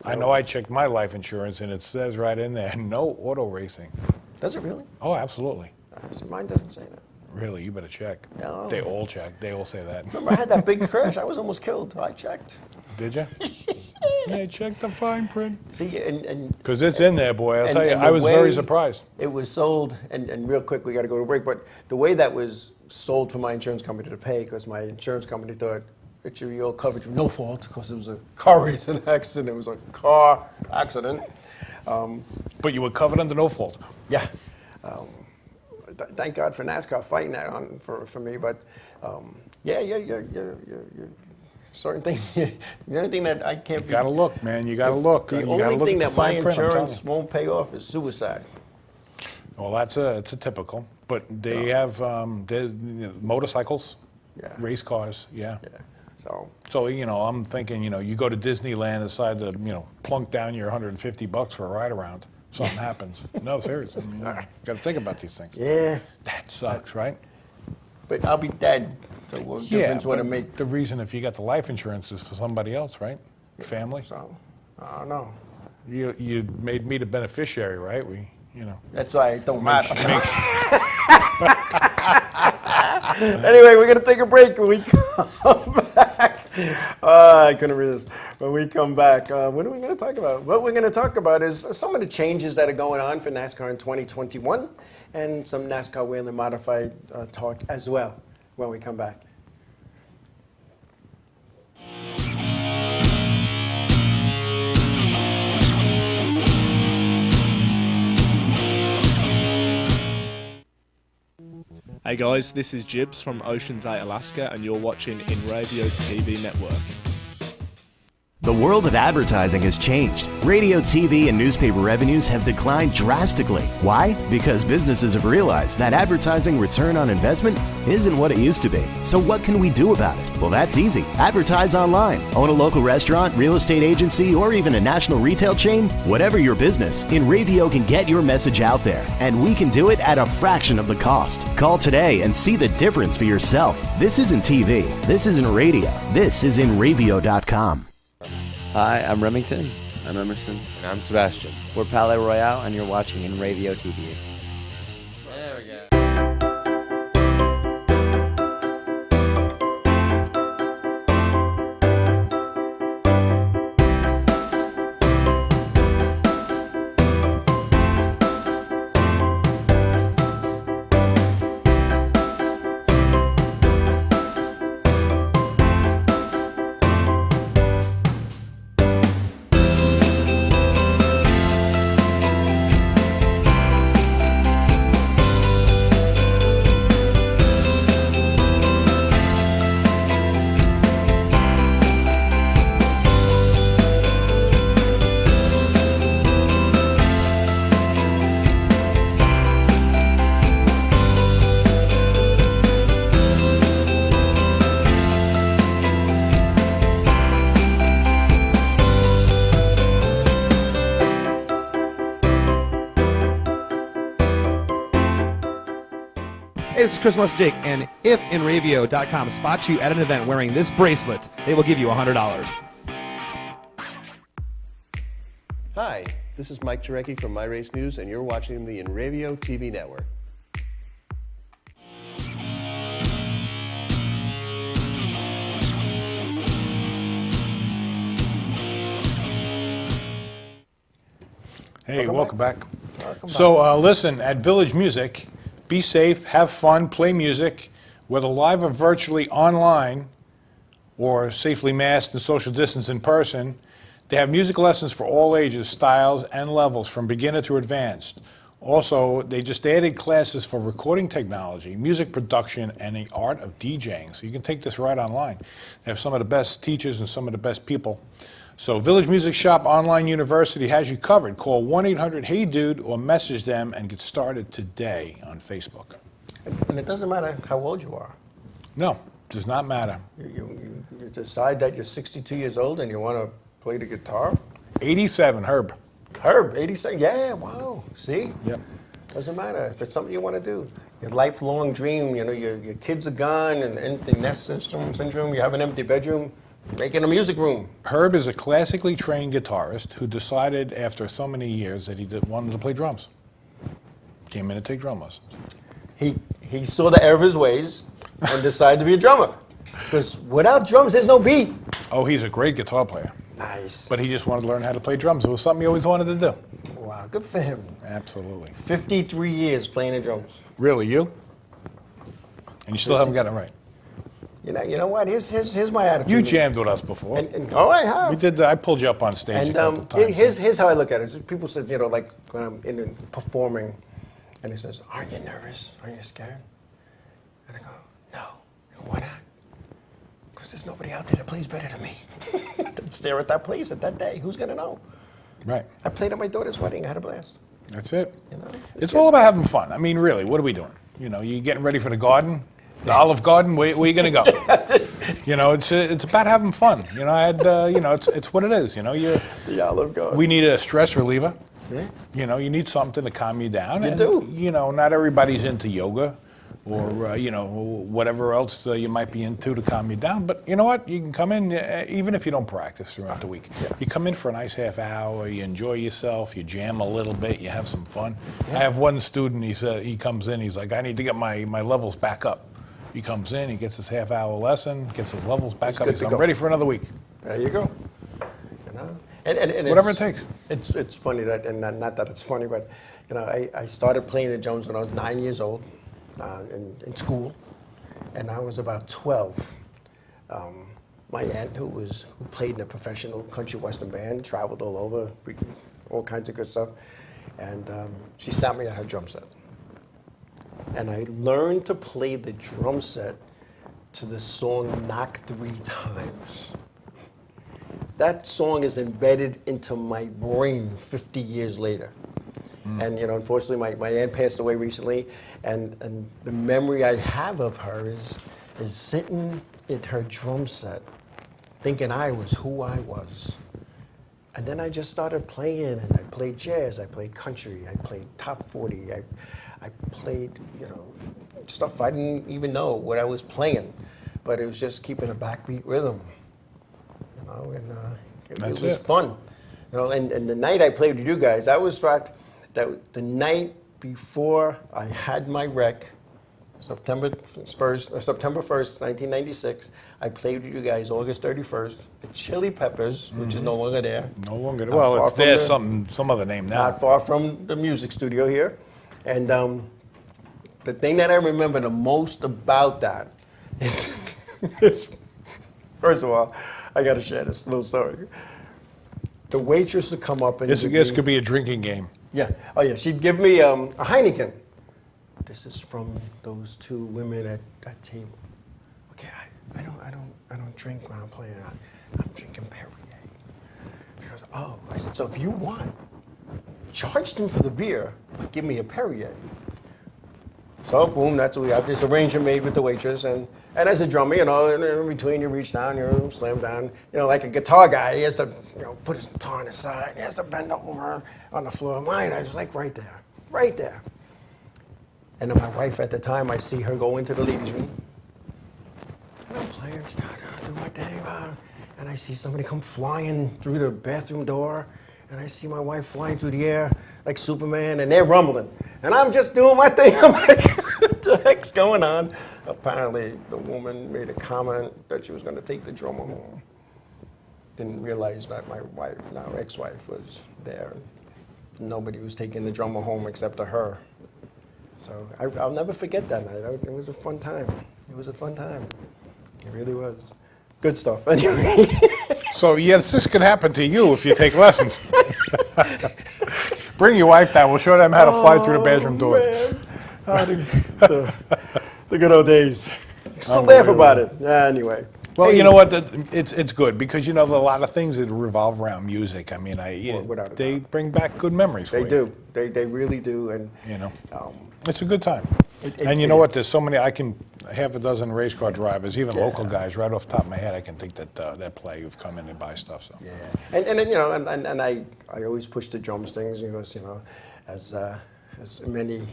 Speaker 3: I know I checked my life insurance and it says right in there, no auto racing.
Speaker 1: Does it really?
Speaker 3: Oh, absolutely.
Speaker 1: So mine doesn't say that.
Speaker 3: Really, you better check.
Speaker 1: No.
Speaker 3: They all check. They all say that.
Speaker 1: Remember, I had that big crash. I was almost killed. I checked.
Speaker 3: Did you? Yeah, check the fine print.
Speaker 1: See, and
Speaker 3: Because it's in there, boy. I'll tell you,
Speaker 1: and
Speaker 3: I
Speaker 1: the
Speaker 3: was
Speaker 1: way
Speaker 3: very surprised.
Speaker 1: It was sold, and real quick, we got to go to break, but the way that was sold for my insurance company to pay, because my insurance company thought it's your coverage with no fault, because it was a car racing accident. It was a car accident.
Speaker 3: But you were covered under no fault.
Speaker 1: Yeah. Thank God for NASCAR fighting that on for me, but you're certain things. The only thing that I can't.
Speaker 3: You gotta look, man. You gotta look.
Speaker 1: The
Speaker 3: You gotta
Speaker 1: only
Speaker 3: look
Speaker 1: thing
Speaker 3: at the
Speaker 1: that my
Speaker 3: fine print, I'm telling
Speaker 1: insurance won't pay off is suicide.
Speaker 3: Well, it's a typical. But they have there's, motorcycles, race cars, yeah. So I'm thinking, you go to Disneyland, decide to plunk down your $150 for a ride around. Something happens. No, seriously. You got to think about these things.
Speaker 1: Yeah.
Speaker 3: That sucks, right?
Speaker 1: But I'll be dead. So what difference would it make?
Speaker 3: The reason if you got the life insurance is for somebody else, right? Family.
Speaker 1: So, I don't know.
Speaker 3: You made me the beneficiary, right?
Speaker 1: That's why it don't matter. Anyway, we're going to take a break when we come back. I couldn't resist. When we come back, what are we going to talk about? What we're going to talk about is some of the changes that are going on for NASCAR in 2021 and some NASCAR Whelen Modified talk as well when we come back.
Speaker 6: Hey guys, this is Jibs from Ocean's 8 Alaska, and you're watching Inravio TV Network.
Speaker 2: The world of advertising has changed. Radio, TV, and newspaper revenues have declined drastically. Why? Because businesses have realized that advertising return on investment isn't what it used to be. So what can we do about it? Well, that's easy. Advertise online. Own a local restaurant, real estate agency, or even a national retail chain? Whatever your business, Inravio can get your message out there, and we can do it at a fraction of the cost. Call today and see the difference for yourself. This isn't TV. This isn't radio. This is Inravio.com.
Speaker 7: Hi, I'm Remington. I'm Emerson.
Speaker 8: And I'm Sebastian.
Speaker 7: We're Palais Royale, and you're watching Inravio TV.
Speaker 4: is Chris Less Jake, and if Inravio.com spots you at an event wearing this bracelet, they will give you $100.
Speaker 8: Hi, this is Mike Jarecki from My Race News, and you're watching the Inravio TV network.
Speaker 3: Hey, welcome back. So listen, at Village Music, be safe, have fun, play music, whether live or virtually online, or safely masked and social distance in person. They have music lessons for all ages, styles, and levels, from beginner to advanced. Also, they just added classes for recording technology, music production, and the art of DJing. So you can take this right online. They have some of the best teachers and some of the best people. So Village Music Shop Online University has you covered. Call 1-800-HEY-DUDE or message them and get started today on Facebook.
Speaker 1: And it doesn't matter how old you are.
Speaker 3: No, does not matter.
Speaker 1: You decide that you're 62 years old and you want to play the guitar.
Speaker 3: 87, Herb.
Speaker 1: Herb, 87, yeah, wow, see?
Speaker 3: Yep.
Speaker 1: Doesn't matter if it's something you want to do. Your lifelong dream, you know, your kids are gone and empty nest syndrome, you have an empty bedroom, making a music room.
Speaker 3: Herb is a classically trained guitarist who decided after so many years that he wanted to play drums. Came in to take drum lessons.
Speaker 1: He saw the error of his ways and decided to be a drummer. Because without drums, there's no beat.
Speaker 3: Oh, he's a great guitar player.
Speaker 1: Nice.
Speaker 3: But he just wanted to learn how to play drums. It was something he always wanted to do.
Speaker 1: Wow, good for him.
Speaker 3: Absolutely.
Speaker 1: 53 years playing the drums.
Speaker 3: Really, you? And you still haven't gotten it right.
Speaker 1: You know what? Here's my attitude.
Speaker 3: You jammed with us before.
Speaker 1: And I have.
Speaker 3: We did. I pulled you up on stage a couple times.
Speaker 1: Here's how I look at it. So people say, you know, like when I'm in and performing, and he says, "Aren't you nervous? Aren't you scared?" And I go, "No." I go, "Why not?" Because there's nobody out there that plays better than me. That's there at that place at that day. Who's gonna know?
Speaker 3: Right.
Speaker 1: I played at my daughter's wedding. I had a blast.
Speaker 3: That's it.
Speaker 1: You know,
Speaker 3: It's all about having fun. I mean, really, what are we doing? You know, you getting ready for the garden, the Olive Garden. Where are you going to go? You know, it's about having fun. You know, it's what it is. You know,
Speaker 1: the Olive Garden.
Speaker 3: We need a stress reliever.
Speaker 1: Yeah.
Speaker 3: You know, you need something to calm you down.
Speaker 1: You do.
Speaker 3: You know, not everybody's into yoga or, you know, whatever else you might be into to calm you down. But you know what? You can come in, even if you don't practice throughout the week.
Speaker 1: Yeah.
Speaker 3: You come in for a nice half hour, you enjoy yourself, you jam a little bit, you have some fun.
Speaker 1: Yeah.
Speaker 3: I have one student, he comes in, he's like, I need to get my levels back up. He comes in, he gets his half-hour lesson, gets his levels back up.
Speaker 1: good
Speaker 3: He's
Speaker 1: to
Speaker 3: like, I'm
Speaker 1: go.
Speaker 3: ready for another week.
Speaker 1: There you go. You know, and
Speaker 3: Whatever it takes.
Speaker 1: It's funny that, and not that it's funny, but you know, I started playing the drums when I was 9 years old, in school, and I was about 12. My aunt, who played in a professional country western band, traveled all over, all kinds of good stuff, and she sat me at her drum set, and I learned to play the drum set to the song "Knock 3 Times." That song is embedded into my brain 50 years later. And you know, unfortunately, my aunt passed away recently, and the memory I have of her is sitting at her drum set, thinking I was who I was. And then I just started playing, and I played jazz, I played country, I played top 40, I played, you know, stuff I didn't even know what I was playing, but it was just keeping a backbeat rhythm. You know, and it was fun. You know, and the night I played with you guys, that was the night before I had my wreck, September 1st, 1996. I played with you guys August 31st. The Chili Peppers, which is no longer there.
Speaker 3: No longer.
Speaker 1: Not
Speaker 3: Well,
Speaker 1: far
Speaker 3: it's
Speaker 1: from
Speaker 3: there,
Speaker 1: the-
Speaker 3: some other name now.
Speaker 1: Not far from the music studio here. And the thing that I remember the most about that is first of all, I got to share this little story. The waitress would come up and
Speaker 3: This could be a drinking game.
Speaker 1: yeah. Oh, yeah. She'd give me a Heineken. This is from those two women at that table. Okay, I don't drink when I'm playing. I'm drinking Perrier. She goes, oh. I said, so if you want, charge them for the beer, but give me a Perrier. So boom, that's what we have this arrangement made with the waitress, and as a drummer, you know, in between you reach down, you slam down, you know, like a guitar guy, he has to, you know, put his guitar on his side, he has to bend over on the floor. Mine, I was like right there. And then my wife at the time, I see her go into the ladies' room. And I'm playing, do my thing, and I see somebody come flying through the bathroom door, and I see my wife flying through the air like Superman, and they're rumbling. And I'm just doing my thing. I'm like, what the heck's going on? Apparently, the woman made a comment that she was going to take the drummer home. Didn't realize that my wife, now ex-wife, was there. Nobody was taking the drummer home except for her. So I'll never forget that night. It was a fun time. It was a fun time. It really was. Good stuff. Anyway.
Speaker 3: So yes, this can happen to you if you take lessons. Bring your wife down. We'll show them how to fly through the bathroom door.
Speaker 1: Man. The good old days. Still laugh about it. Anyway.
Speaker 3: Well,
Speaker 1: Hey.
Speaker 3: you know what? It's good because there are a lot of things that revolve around music. I mean,
Speaker 1: Without a
Speaker 3: they
Speaker 1: doubt.
Speaker 3: bring back good memories for
Speaker 1: They
Speaker 3: you.
Speaker 1: do. They really do. And
Speaker 3: It's a good time.
Speaker 1: It
Speaker 3: And you know what?
Speaker 1: is.
Speaker 3: There's so many. Half a dozen race car drivers, even local guys, right off the top of my head, I can think that play who've come in and buy stuff. So.
Speaker 1: yeah. And then and I always push the drum strings because as many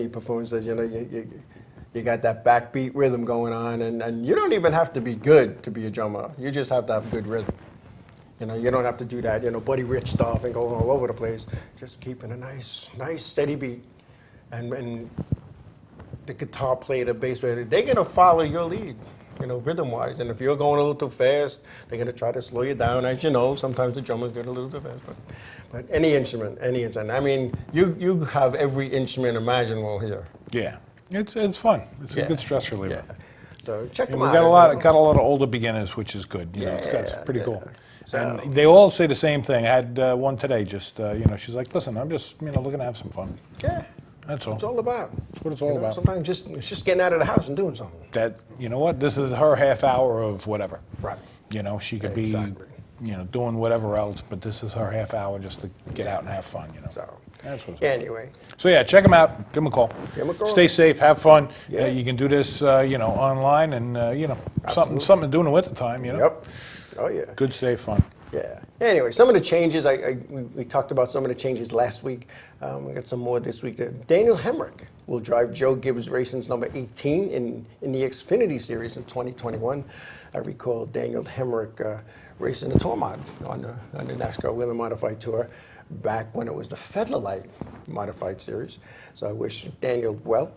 Speaker 1: performances, you got that backbeat rhythm going on, and you don't even have to be good to be a drummer. You just have to have good rhythm. You don't have to do that, Buddy Rich stuff and going all over the place. Just keeping a nice steady beat, and the guitar player, the bass player, they're gonna follow your lead, rhythm-wise. And if you're going a little too fast, they're gonna try to slow you down. As you know, sometimes the drummers get a little too fast. But any instrument. I mean, you have every instrument imaginable here.
Speaker 3: Yeah, it's fun. It's a
Speaker 1: Yeah.
Speaker 3: good stress reliever.
Speaker 1: Yeah. So check
Speaker 3: And
Speaker 1: them
Speaker 3: we
Speaker 1: out.
Speaker 3: got a lot of older beginners, which is good. It's pretty cool.
Speaker 1: So-
Speaker 3: And they all say the same thing. I had one today. Just she's like, "Listen, I'm just looking to have some fun."
Speaker 1: Yeah.
Speaker 3: That's all.
Speaker 1: It's all about.
Speaker 3: That's what it's all about.
Speaker 1: Sometimes it's just getting out of the house and doing something.
Speaker 3: That you know what? This is her half hour of whatever.
Speaker 1: Right.
Speaker 3: She could
Speaker 1: Exactly.
Speaker 3: be, doing whatever else, but this is her half hour just to get out and have fun.
Speaker 1: So
Speaker 3: That's what it's about.
Speaker 1: anyway,
Speaker 3: So yeah, check them out. Give them a call.
Speaker 1: Give 'em a call.
Speaker 3: Stay safe. Have fun.
Speaker 1: Yeah.
Speaker 3: You can do this, online, and something to do in the wintertime.
Speaker 1: yep. Oh yeah.
Speaker 3: Good, safe fun.
Speaker 1: Yeah. Anyway, some of the changes, we talked about some of the changes last week. We got some more this week. Daniel Hemrick will drive Joe Gibbs Racing's number 18 in the Xfinity Series in 2021. I recall Daniel Hemrick racing the Tormod on the NASCAR Whelen Modified Tour back when it was the Federlite Modified Series. So I wish Daniel well.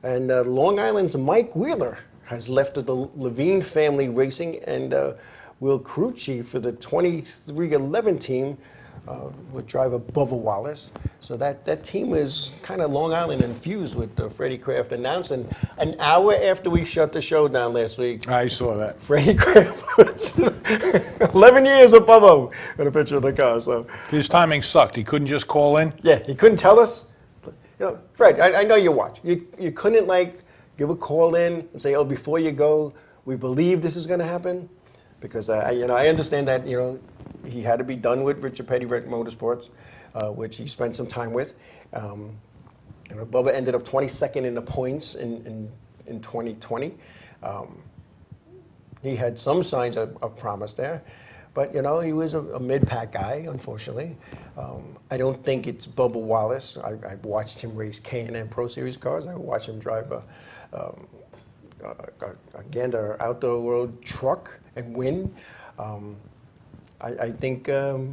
Speaker 1: And Long Island's Mike Wheeler has left the Levine family racing and will crew chief for the 2311 team with driver Bubba Wallace. So that team is kind of Long Island infused with Freddie Kraft announcing an hour after we shut the show down last week.
Speaker 3: I saw that.
Speaker 1: Freddie Kraft was 11 years with Bubba in a picture of the car. So
Speaker 3: His timing sucked. He couldn't just call in.
Speaker 1: yeah, he couldn't tell us. Fred, I know you watch. You couldn't give a call in and say, oh, before you go, we believe this is going to happen. Because I understand that he had to be done with Richard Petty Motorsports, which he spent some time with. Bubba ended up 22nd in the points in 2020. He had some signs of promise there, but he was a mid-pack guy, unfortunately. I don't think it's Bubba Wallace. I've watched him race K&N Pro Series cars. I watched him drive a Gander Outdoor World truck and win. I think Bubba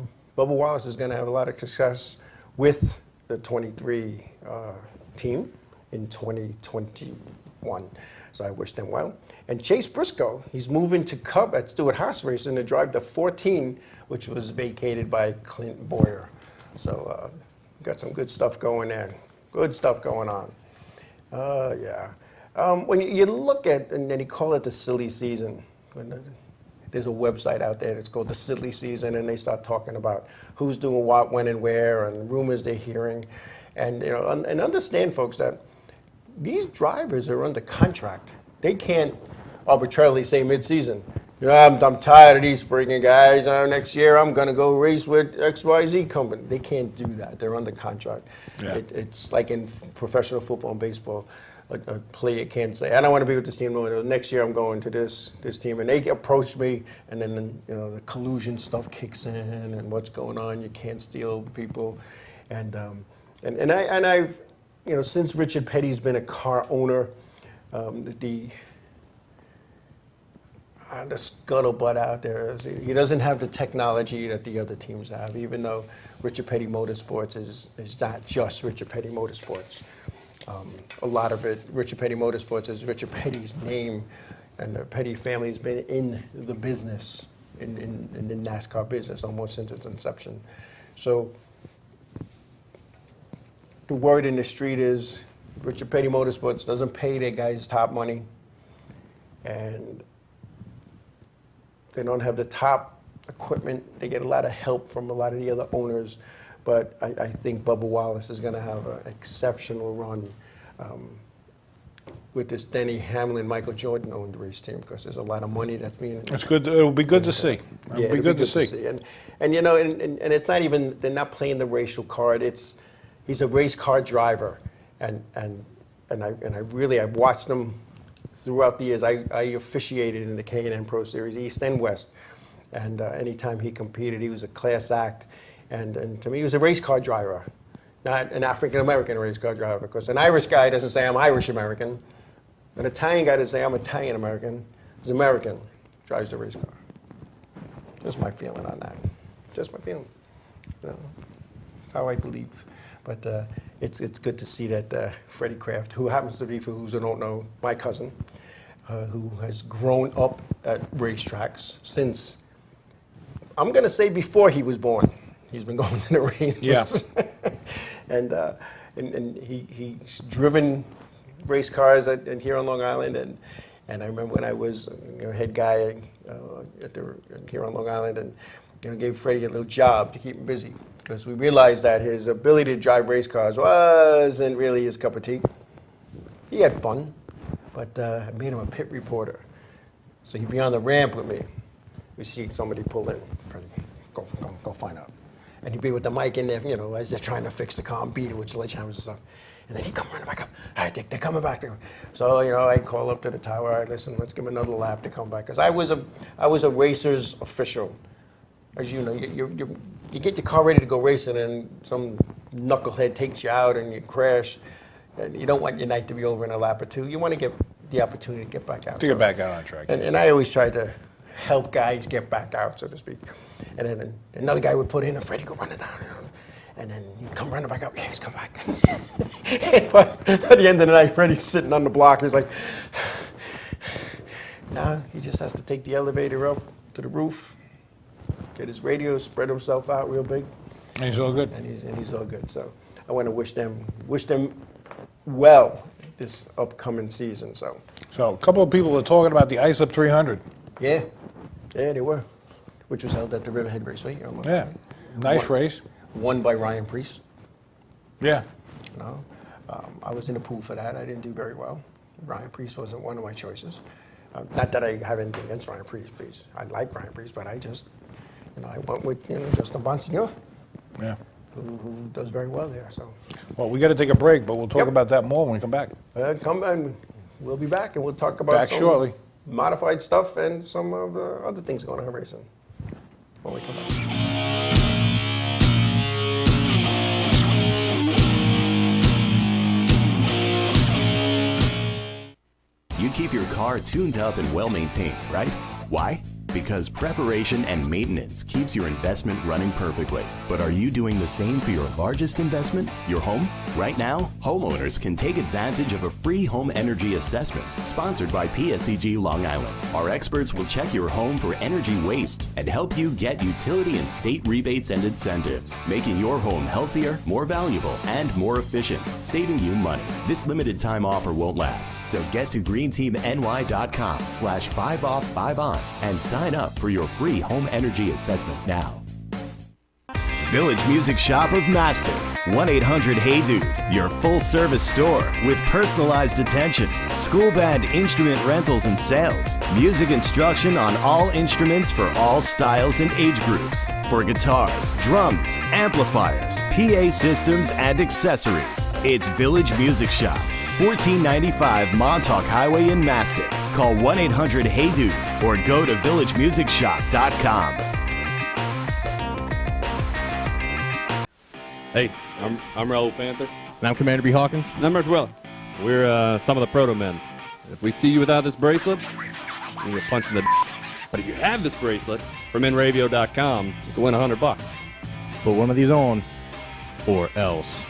Speaker 1: Wallace is going to have a lot of success with the 23 team in 2021. So I wish them well. And Chase Briscoe, he's moving to Cub at Stewart Haas Racing to drive the 14, which was vacated by Clint Boyer. So got some good stuff going there. Good stuff going on. Yeah. When you look at, and then you call it the silly season, there's a website out there that's called the Silly Season, and they start talking about who's doing what, when, and where, and rumors they're hearing, and and understand, folks, that these drivers are under contract. They can't arbitrarily say mid-season, I'm tired of these freaking guys. Next year I'm going to go race with XYZ company. They can't do that. They're under contract.
Speaker 3: Yeah.
Speaker 1: It's like in professional football and baseball. A player can't say, I don't want to be with this team. No, next year I'm going to this team. And they approach me, and then the collusion stuff kicks in, and what's going on. You can't steal people. And since Richard Petty's been a car owner, the scuttlebutt out there is he doesn't have the technology that the other teams have, even though Richard Petty Motorsports is not just Richard Petty Motorsports. A lot of it, Richard Petty Motorsports is Richard Petty's name, and the Petty family's been in the business, in the NASCAR business almost since its inception. So the word in the street is Richard Petty Motorsports doesn't pay their guys top money, and they don't have the top equipment. They get a lot of help from a lot of the other owners, but I think Bubba Wallace is going to have an exceptional run with this Denny Hamlin, Michael Jordan owned race team, because there's a lot of money that's being.
Speaker 3: It's good. It'll be good to see. It'll be good to see.
Speaker 1: And it's not even, they're not playing the racial card. He's a race car driver, and I've watched him throughout the years. I officiated in the K&N Pro Series East and West, and anytime he competed, he was a class act, and to me, he was a race car driver, not an African American race car driver. Because an Irish guy doesn't say I'm Irish American, an Italian guy doesn't say I'm Italian American. He's American, drives the race car. Just my feeling on that. Just my feeling. That's how I believe. But it's good to see that Freddie Kraft, who happens to be, for those who don't know, my cousin, who has grown up at racetracks since, I'm going to say before he was born. He's been going to the races.
Speaker 3: Yes.
Speaker 1: and he's driven race cars here on Long Island. And I remember when I was head guy here on Long Island, and gave Freddie a little job to keep him busy, because we realized that his ability to drive race cars wasn't really his cup of tea. He had fun, but I made him a pit reporter. So he'd be on the ramp with me. We see somebody pull in. Freddie, go find out. And he'd be with the mic in there, as they're trying to fix the car and beat it with sledgehammers and stuff. And then he'd come running back up. All right, they're coming back. So, I'd call up to the tower. All right, listen, let's give him another lap to come back. Because I was a racer's official. As you know, you get your car ready to go racing, and some knucklehead takes you out and you crash. And you don't want your night to be over in a lap or two. You want to get the opportunity to get back out.
Speaker 3: To get back out on track.
Speaker 1: And I always try to help guys get back out, so to speak. And then another guy would put in, and Freddie go running down, and then you come running back up. Yeah, he's come back. But at the end of the night, Freddie's sitting on the block. He's like, now he just has to take the elevator up to the roof, get his radio, spread himself out real big.
Speaker 3: And he's all good.
Speaker 1: And he's all good. So I want to wish them well this upcoming season. So
Speaker 3: a couple of people are talking about the Islip 300.
Speaker 1: Yeah, they were, which was held at the Riverhead Raceway.
Speaker 3: Yeah, nice race.
Speaker 1: Won by Ryan Preece.
Speaker 3: Yeah.
Speaker 1: I was in the pool for that. I didn't do very well. Ryan Preece wasn't one of my choices. Not that I have anything against Ryan Preece, please. I like Ryan Preece, but I just, I went with Justin Bonsignor,
Speaker 3: Yeah.
Speaker 1: who does very well there. So.
Speaker 3: Well, we got to take a break, but we'll talk about that more when we come back.
Speaker 1: Come and we'll be back, and we'll talk about some
Speaker 3: shortly.
Speaker 1: Modified stuff and some of the other things going on in racing when we come back.
Speaker 2: You keep your car tuned up and well maintained, right? Why? Because preparation and maintenance keeps your investment running perfectly. But are you doing the same for your largest investment, your home? Right now, homeowners can take advantage of a free home energy assessment sponsored by PSEG Long Island. Our experts will check your home for energy waste and help you get utility and state rebates and incentives, making your home healthier, more valuable, and more efficient, saving you money. This limited time offer won't last, so get to greenteamny.com/5off5on and sign up for your free home energy assessment now. Village Music Shop of Mastic. 1-800-HEY-DUDE. Your full-service store with personalized attention, school band instrument rentals and sales, music instruction on all instruments for all styles and age groups, for guitars, drums, amplifiers, PA systems, and accessories. It's Village Music Shop. 1495 Montauk Highway in Mastic. Call 1-800-HEY-DUDE or go to villagemusicshop.com.
Speaker 9: Hey, I'm Raul Panther. And I'm Commander B. Hawkins.
Speaker 10: And I'm Mert Will. We're some of the proto men. If we see you without this bracelet, you get punched in the But if you have this bracelet from Inravio.com, you can win $100.
Speaker 9: Put one of these on, or else.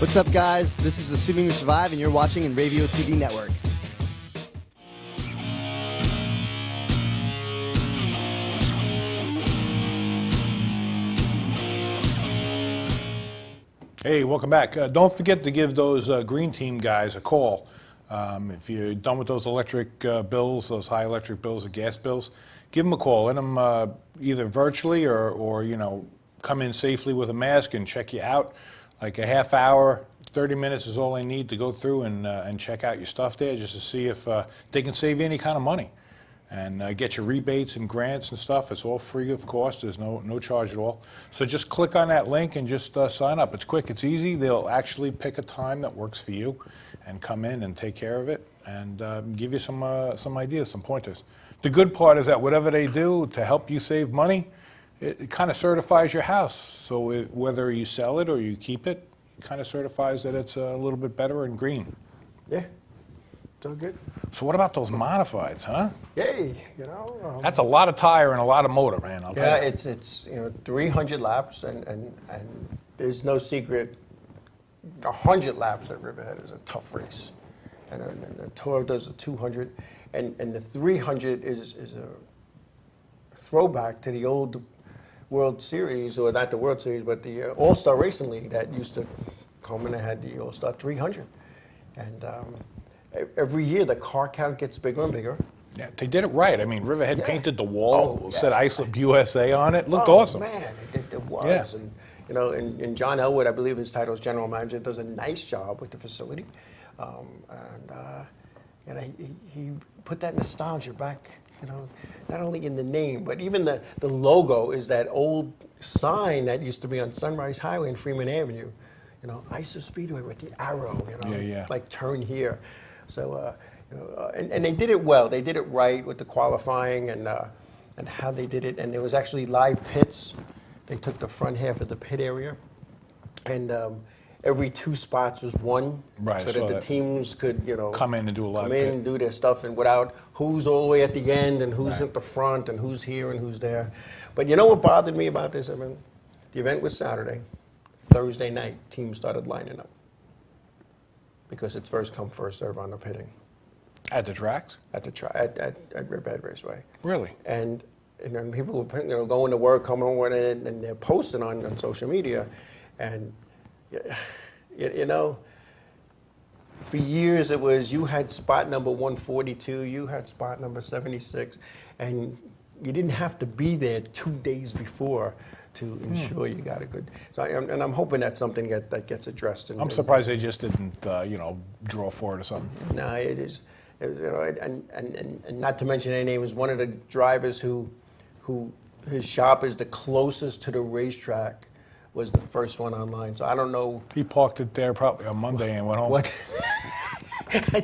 Speaker 4: What's up, guys? This is Assuming You Survive, and you're watching Inravio TV Network.
Speaker 3: Hey, welcome back. Don't forget to give those green team guys a call. If you're done with those electric bills, those high electric bills or gas bills, give them a call. Let them either virtually or come in safely with a mask and check you out. Like a half hour, 30 minutes is all they need to go through and check out your stuff there, just to see if they can save you any kind of money and get your rebates and grants and stuff. It's all free of cost. There's no charge at all. So just click on that link and just sign up. It's quick, it's easy. They'll actually pick a time that works for you and come in and take care of it and give you some ideas, some pointers. The good part is that whatever they do to help you save money, it kind of certifies your house. So whether you sell it or you keep it, it kind of certifies that it's a little bit better and green.
Speaker 1: Yeah, it's all good.
Speaker 3: So what about those modifieds, huh?
Speaker 1: Yay,
Speaker 3: That's a lot of tire and a lot of motor, man. I'll tell you.
Speaker 1: It's 300 laps, and there's no secret. 100 laps at Riverhead is a tough race, and the Toro does a 200, and the 300 is a throwback to the old World Series, or not the World Series, but the All-Star Racing League that used to come and had the All-Star 300. And every year the car count gets bigger and bigger.
Speaker 3: Yeah, they did it right. I mean, Riverhead painted the wall,
Speaker 1: Oh,
Speaker 3: said
Speaker 1: yeah.
Speaker 3: Islip USA on it. Looked awesome.
Speaker 1: Man, it was.
Speaker 3: Yeah.
Speaker 1: And and John Elwood, I believe his title is general manager, does a nice job with the facility. He put that nostalgia back, not only in the name, but even the logo is that old sign that used to be on Sunrise Highway and Freeman Avenue, Islip Speedway with the arrow, like turn here. So, and they did it well. They did it right with the qualifying and how they did it. And there was actually live pits. They took the front half of the pit area, and every 2 spots was one,
Speaker 3: right,
Speaker 1: so that the teams could,
Speaker 3: come in and do a live
Speaker 1: come
Speaker 3: pit.
Speaker 1: in and do their stuff, and without who's all the way at the end and who's
Speaker 3: Right.
Speaker 1: at the front and who's here and who's there. But you know what bothered me about this? I mean, the event was Saturday. Thursday night, teams started lining up because it's first come, first serve on the pitting.
Speaker 3: At the tracks?
Speaker 1: At Riverhead Raceway.
Speaker 3: Really?
Speaker 1: And then people were going to work, coming home, and they're posting on social media. And, for years it was you had spot number 142, you had spot number 76, and you didn't have to be there 2 days before to ensure you got a good. So I'm hoping that's something that gets addressed.
Speaker 3: I'm surprised they just didn't, draw for it or something.
Speaker 1: No, it is, and not to mention any name, was one of the drivers who his shop is the closest to the racetrack, was the first one online. So I don't know.
Speaker 3: He parked it there probably on Monday and went home.
Speaker 1: What? I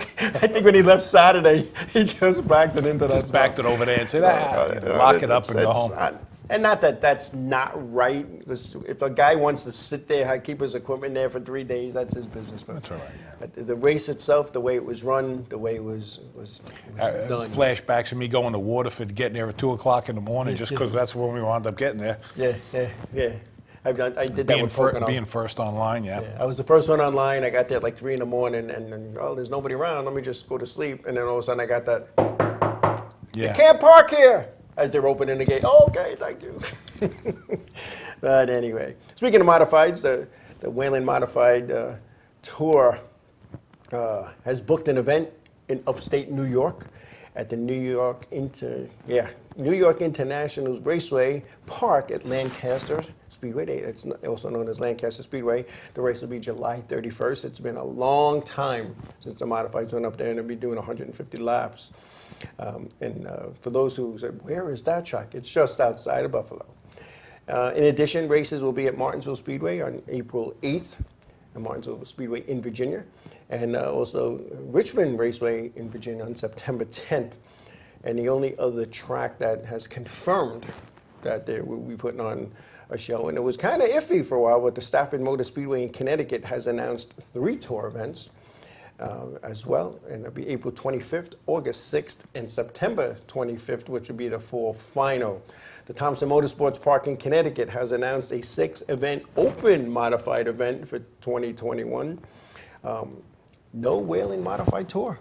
Speaker 1: think when he left Saturday, he just backed it into that
Speaker 3: Just backed it over there and said, lock it up and go home.
Speaker 1: And not that that's not right, because if a guy wants to sit there, keep his equipment there for 3 days, that's his business. But
Speaker 3: That's all right,
Speaker 1: but the race itself, the way it was run, the way it was done.
Speaker 3: Flashbacks of me going to Waterford, getting there at 2 o'clock in the morning, just because that's when we wound up getting there.
Speaker 1: Yeah. I did that with Pocono.
Speaker 3: Being first online, yeah.
Speaker 1: I was the first one online. I got there at like 3 in the morning, and there's nobody around. Let me just go to sleep. And then all of a sudden, I got that. You can't park here. As they're opening the gate. Oh, okay, thank you. But anyway, speaking of modifieds, the Whalen Modified Tour has booked an event in upstate New York, at the New York International Raceway Park at Lancaster Speedway. It's also known as Lancaster Speedway. The race will be July 31st. It's been a long time since the modifieds went up there, and they'll be doing 150 laps. For those who said, where is that track? It's just outside of Buffalo. In addition, races will be at Martinsville Speedway on April 8th, and Martinsville Speedway in Virginia, and also Richmond Raceway in Virginia on September 10th. And the only other track that has confirmed that they will be putting on a show, and it was kind of iffy for a while, but the Stafford Motor Speedway in Connecticut has announced 3 tour events as well, and it'll be April 25th, August 6th, and September 25th, which will be the 4th final. The Thompson Motorsports Park in Connecticut has announced a 6-event open modified event for 2021. No Whaling Modified Tour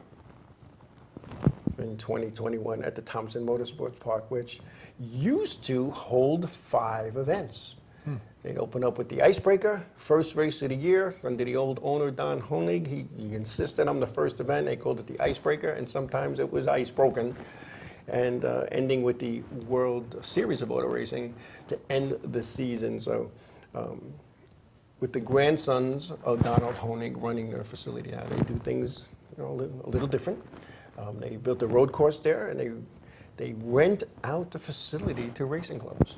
Speaker 1: in 2021 at the Thompson Motorsports Park, which used to hold 5 events. They'd open up with the Icebreaker, first race of the year under the old owner, Don Honig. He insisted on the first event. They called it the Icebreaker, and sometimes it was ice broken. And ending with the World Series of Auto Racing to end the season. So with the grandsons of Donald Honig running their facility now, they do things a little different. They built a road course there, and they rent out the facility to racing clubs.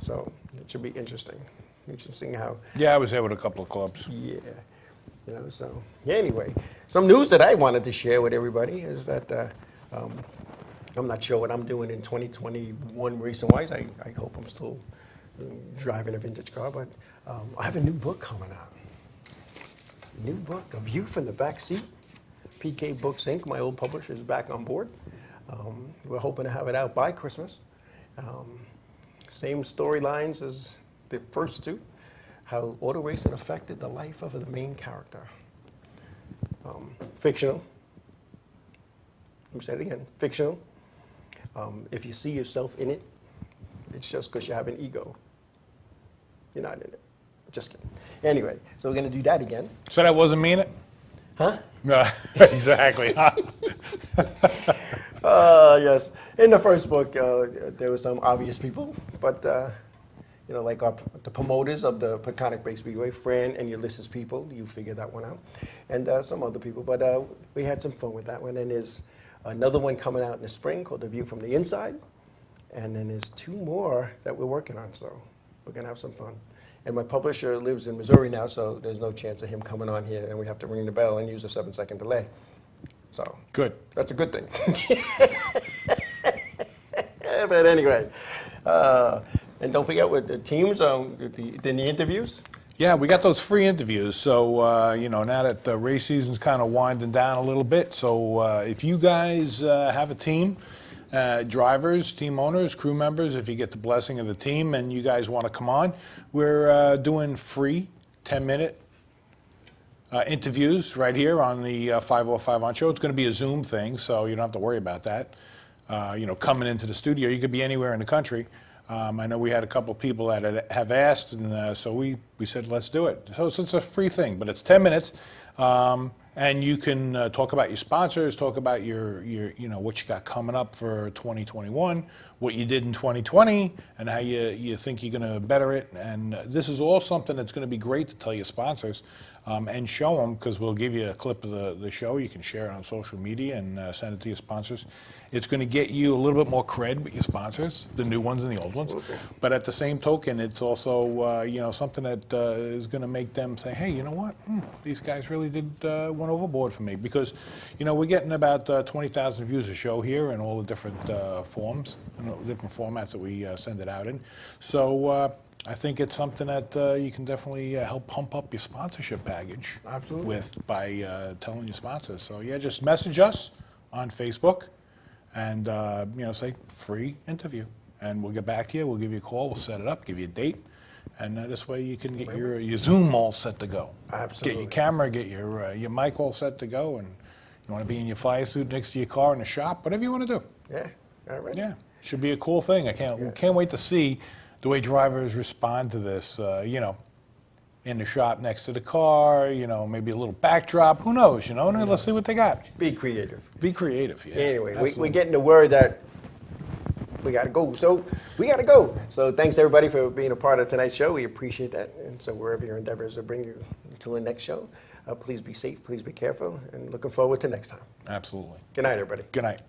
Speaker 1: So it should be interesting. Interesting how.
Speaker 3: Yeah, I was there with a couple of clubs.
Speaker 1: Yeah. So yeah, anyway, some news that I wanted to share with everybody is that I'm not sure what I'm doing in 2021 racing-wise. I hope I'm still driving a vintage car, but I have a new book coming out. New book, A View from the Back Seat. PK Books Inc., my old publisher, is back on board. We're hoping to have it out by Christmas. Same storylines as the first 2, how auto racing affected the life of the main character. Fictional. Let me say it again, fictional. If you see yourself in it, it's just because you have an ego. You're not in it. Just kidding. Anyway, so we're going to do that again.
Speaker 3: So that wasn't mean it?
Speaker 1: Huh?
Speaker 3: No, exactly.
Speaker 1: Yes. In the first book, there were some obvious people, but like the promoters of the Peconic Bay Speedway, Fran and Ulysses people, you figured that one out, and some other people. But we had some fun with that one. And there's another one coming out in the spring called The View from the Inside, and then there's 2 more that we're working on. So we're gonna have some fun. And my publisher lives in Missouri now, so there's no chance of him coming on here, and we have to ring the bell and use a 7-second delay. So
Speaker 3: good.
Speaker 1: That's a good thing. But anyway, and don't forget with the teams, the interviews.
Speaker 3: Yeah, we got those free interviews. So, now that the race season's kind of winding down a little bit, so if you guys have a team, drivers, team owners, crew members, if you get the blessing of the team and you guys want to come on, we're doing free 10-minute interviews right here on the 505 On Show. It's going to be a Zoom thing, so you don't have to worry about that. Coming into the studio, you could be anywhere in the country. I know we had a couple of people that have asked, and so we said, let's do it. So it's a free thing, but it's 10 minutes, and you can talk about your sponsors, talk about your what you got coming up for 2021, what you did in 2020, and how you think you're going to better it. And this is all something that's going to be great to tell your sponsors and show them, because we'll give you a clip of the show. You can share it on social media and send it to your sponsors. It's going to get you a little bit more cred with your sponsors, the new ones and the old ones. But at the same token, it's also something that is going to make them say, hey, you know what? These guys really did went overboard for me. Because, we're getting about 20,000 views a show here in all the different forms, different formats that we send it out in. So I think it's something that you can definitely help pump up your sponsorship package.
Speaker 1: Absolutely.
Speaker 3: By telling your sponsors. So yeah, just message us on Facebook and say free interview, and we'll get back to you. We'll give you a call. We'll set it up, give you a date, and this way you can get your Zoom all set to go.
Speaker 1: Absolutely.
Speaker 3: Get your camera, get your mic all set to go, and you want to be in your fire suit next to your car in the shop, whatever you want to do.
Speaker 1: Yeah. All right.
Speaker 3: Yeah, should be a cool thing. I can't wait to see the way drivers respond to this. in the shop next to the car, you know, maybe a little backdrop. Who knows, you know? Let's see what they got.
Speaker 1: Be creative.
Speaker 3: Be creative, yeah.
Speaker 1: Anyway,
Speaker 3: absolutely.
Speaker 1: we're getting the word that we got to go. So we got to go. So thanks, everybody, for being a part of tonight's show. We appreciate that. And so wherever your endeavors will bring you until the next show, please be safe, please be careful, and looking forward to next time.
Speaker 3: Absolutely.
Speaker 1: Good night, everybody.
Speaker 3: Good night.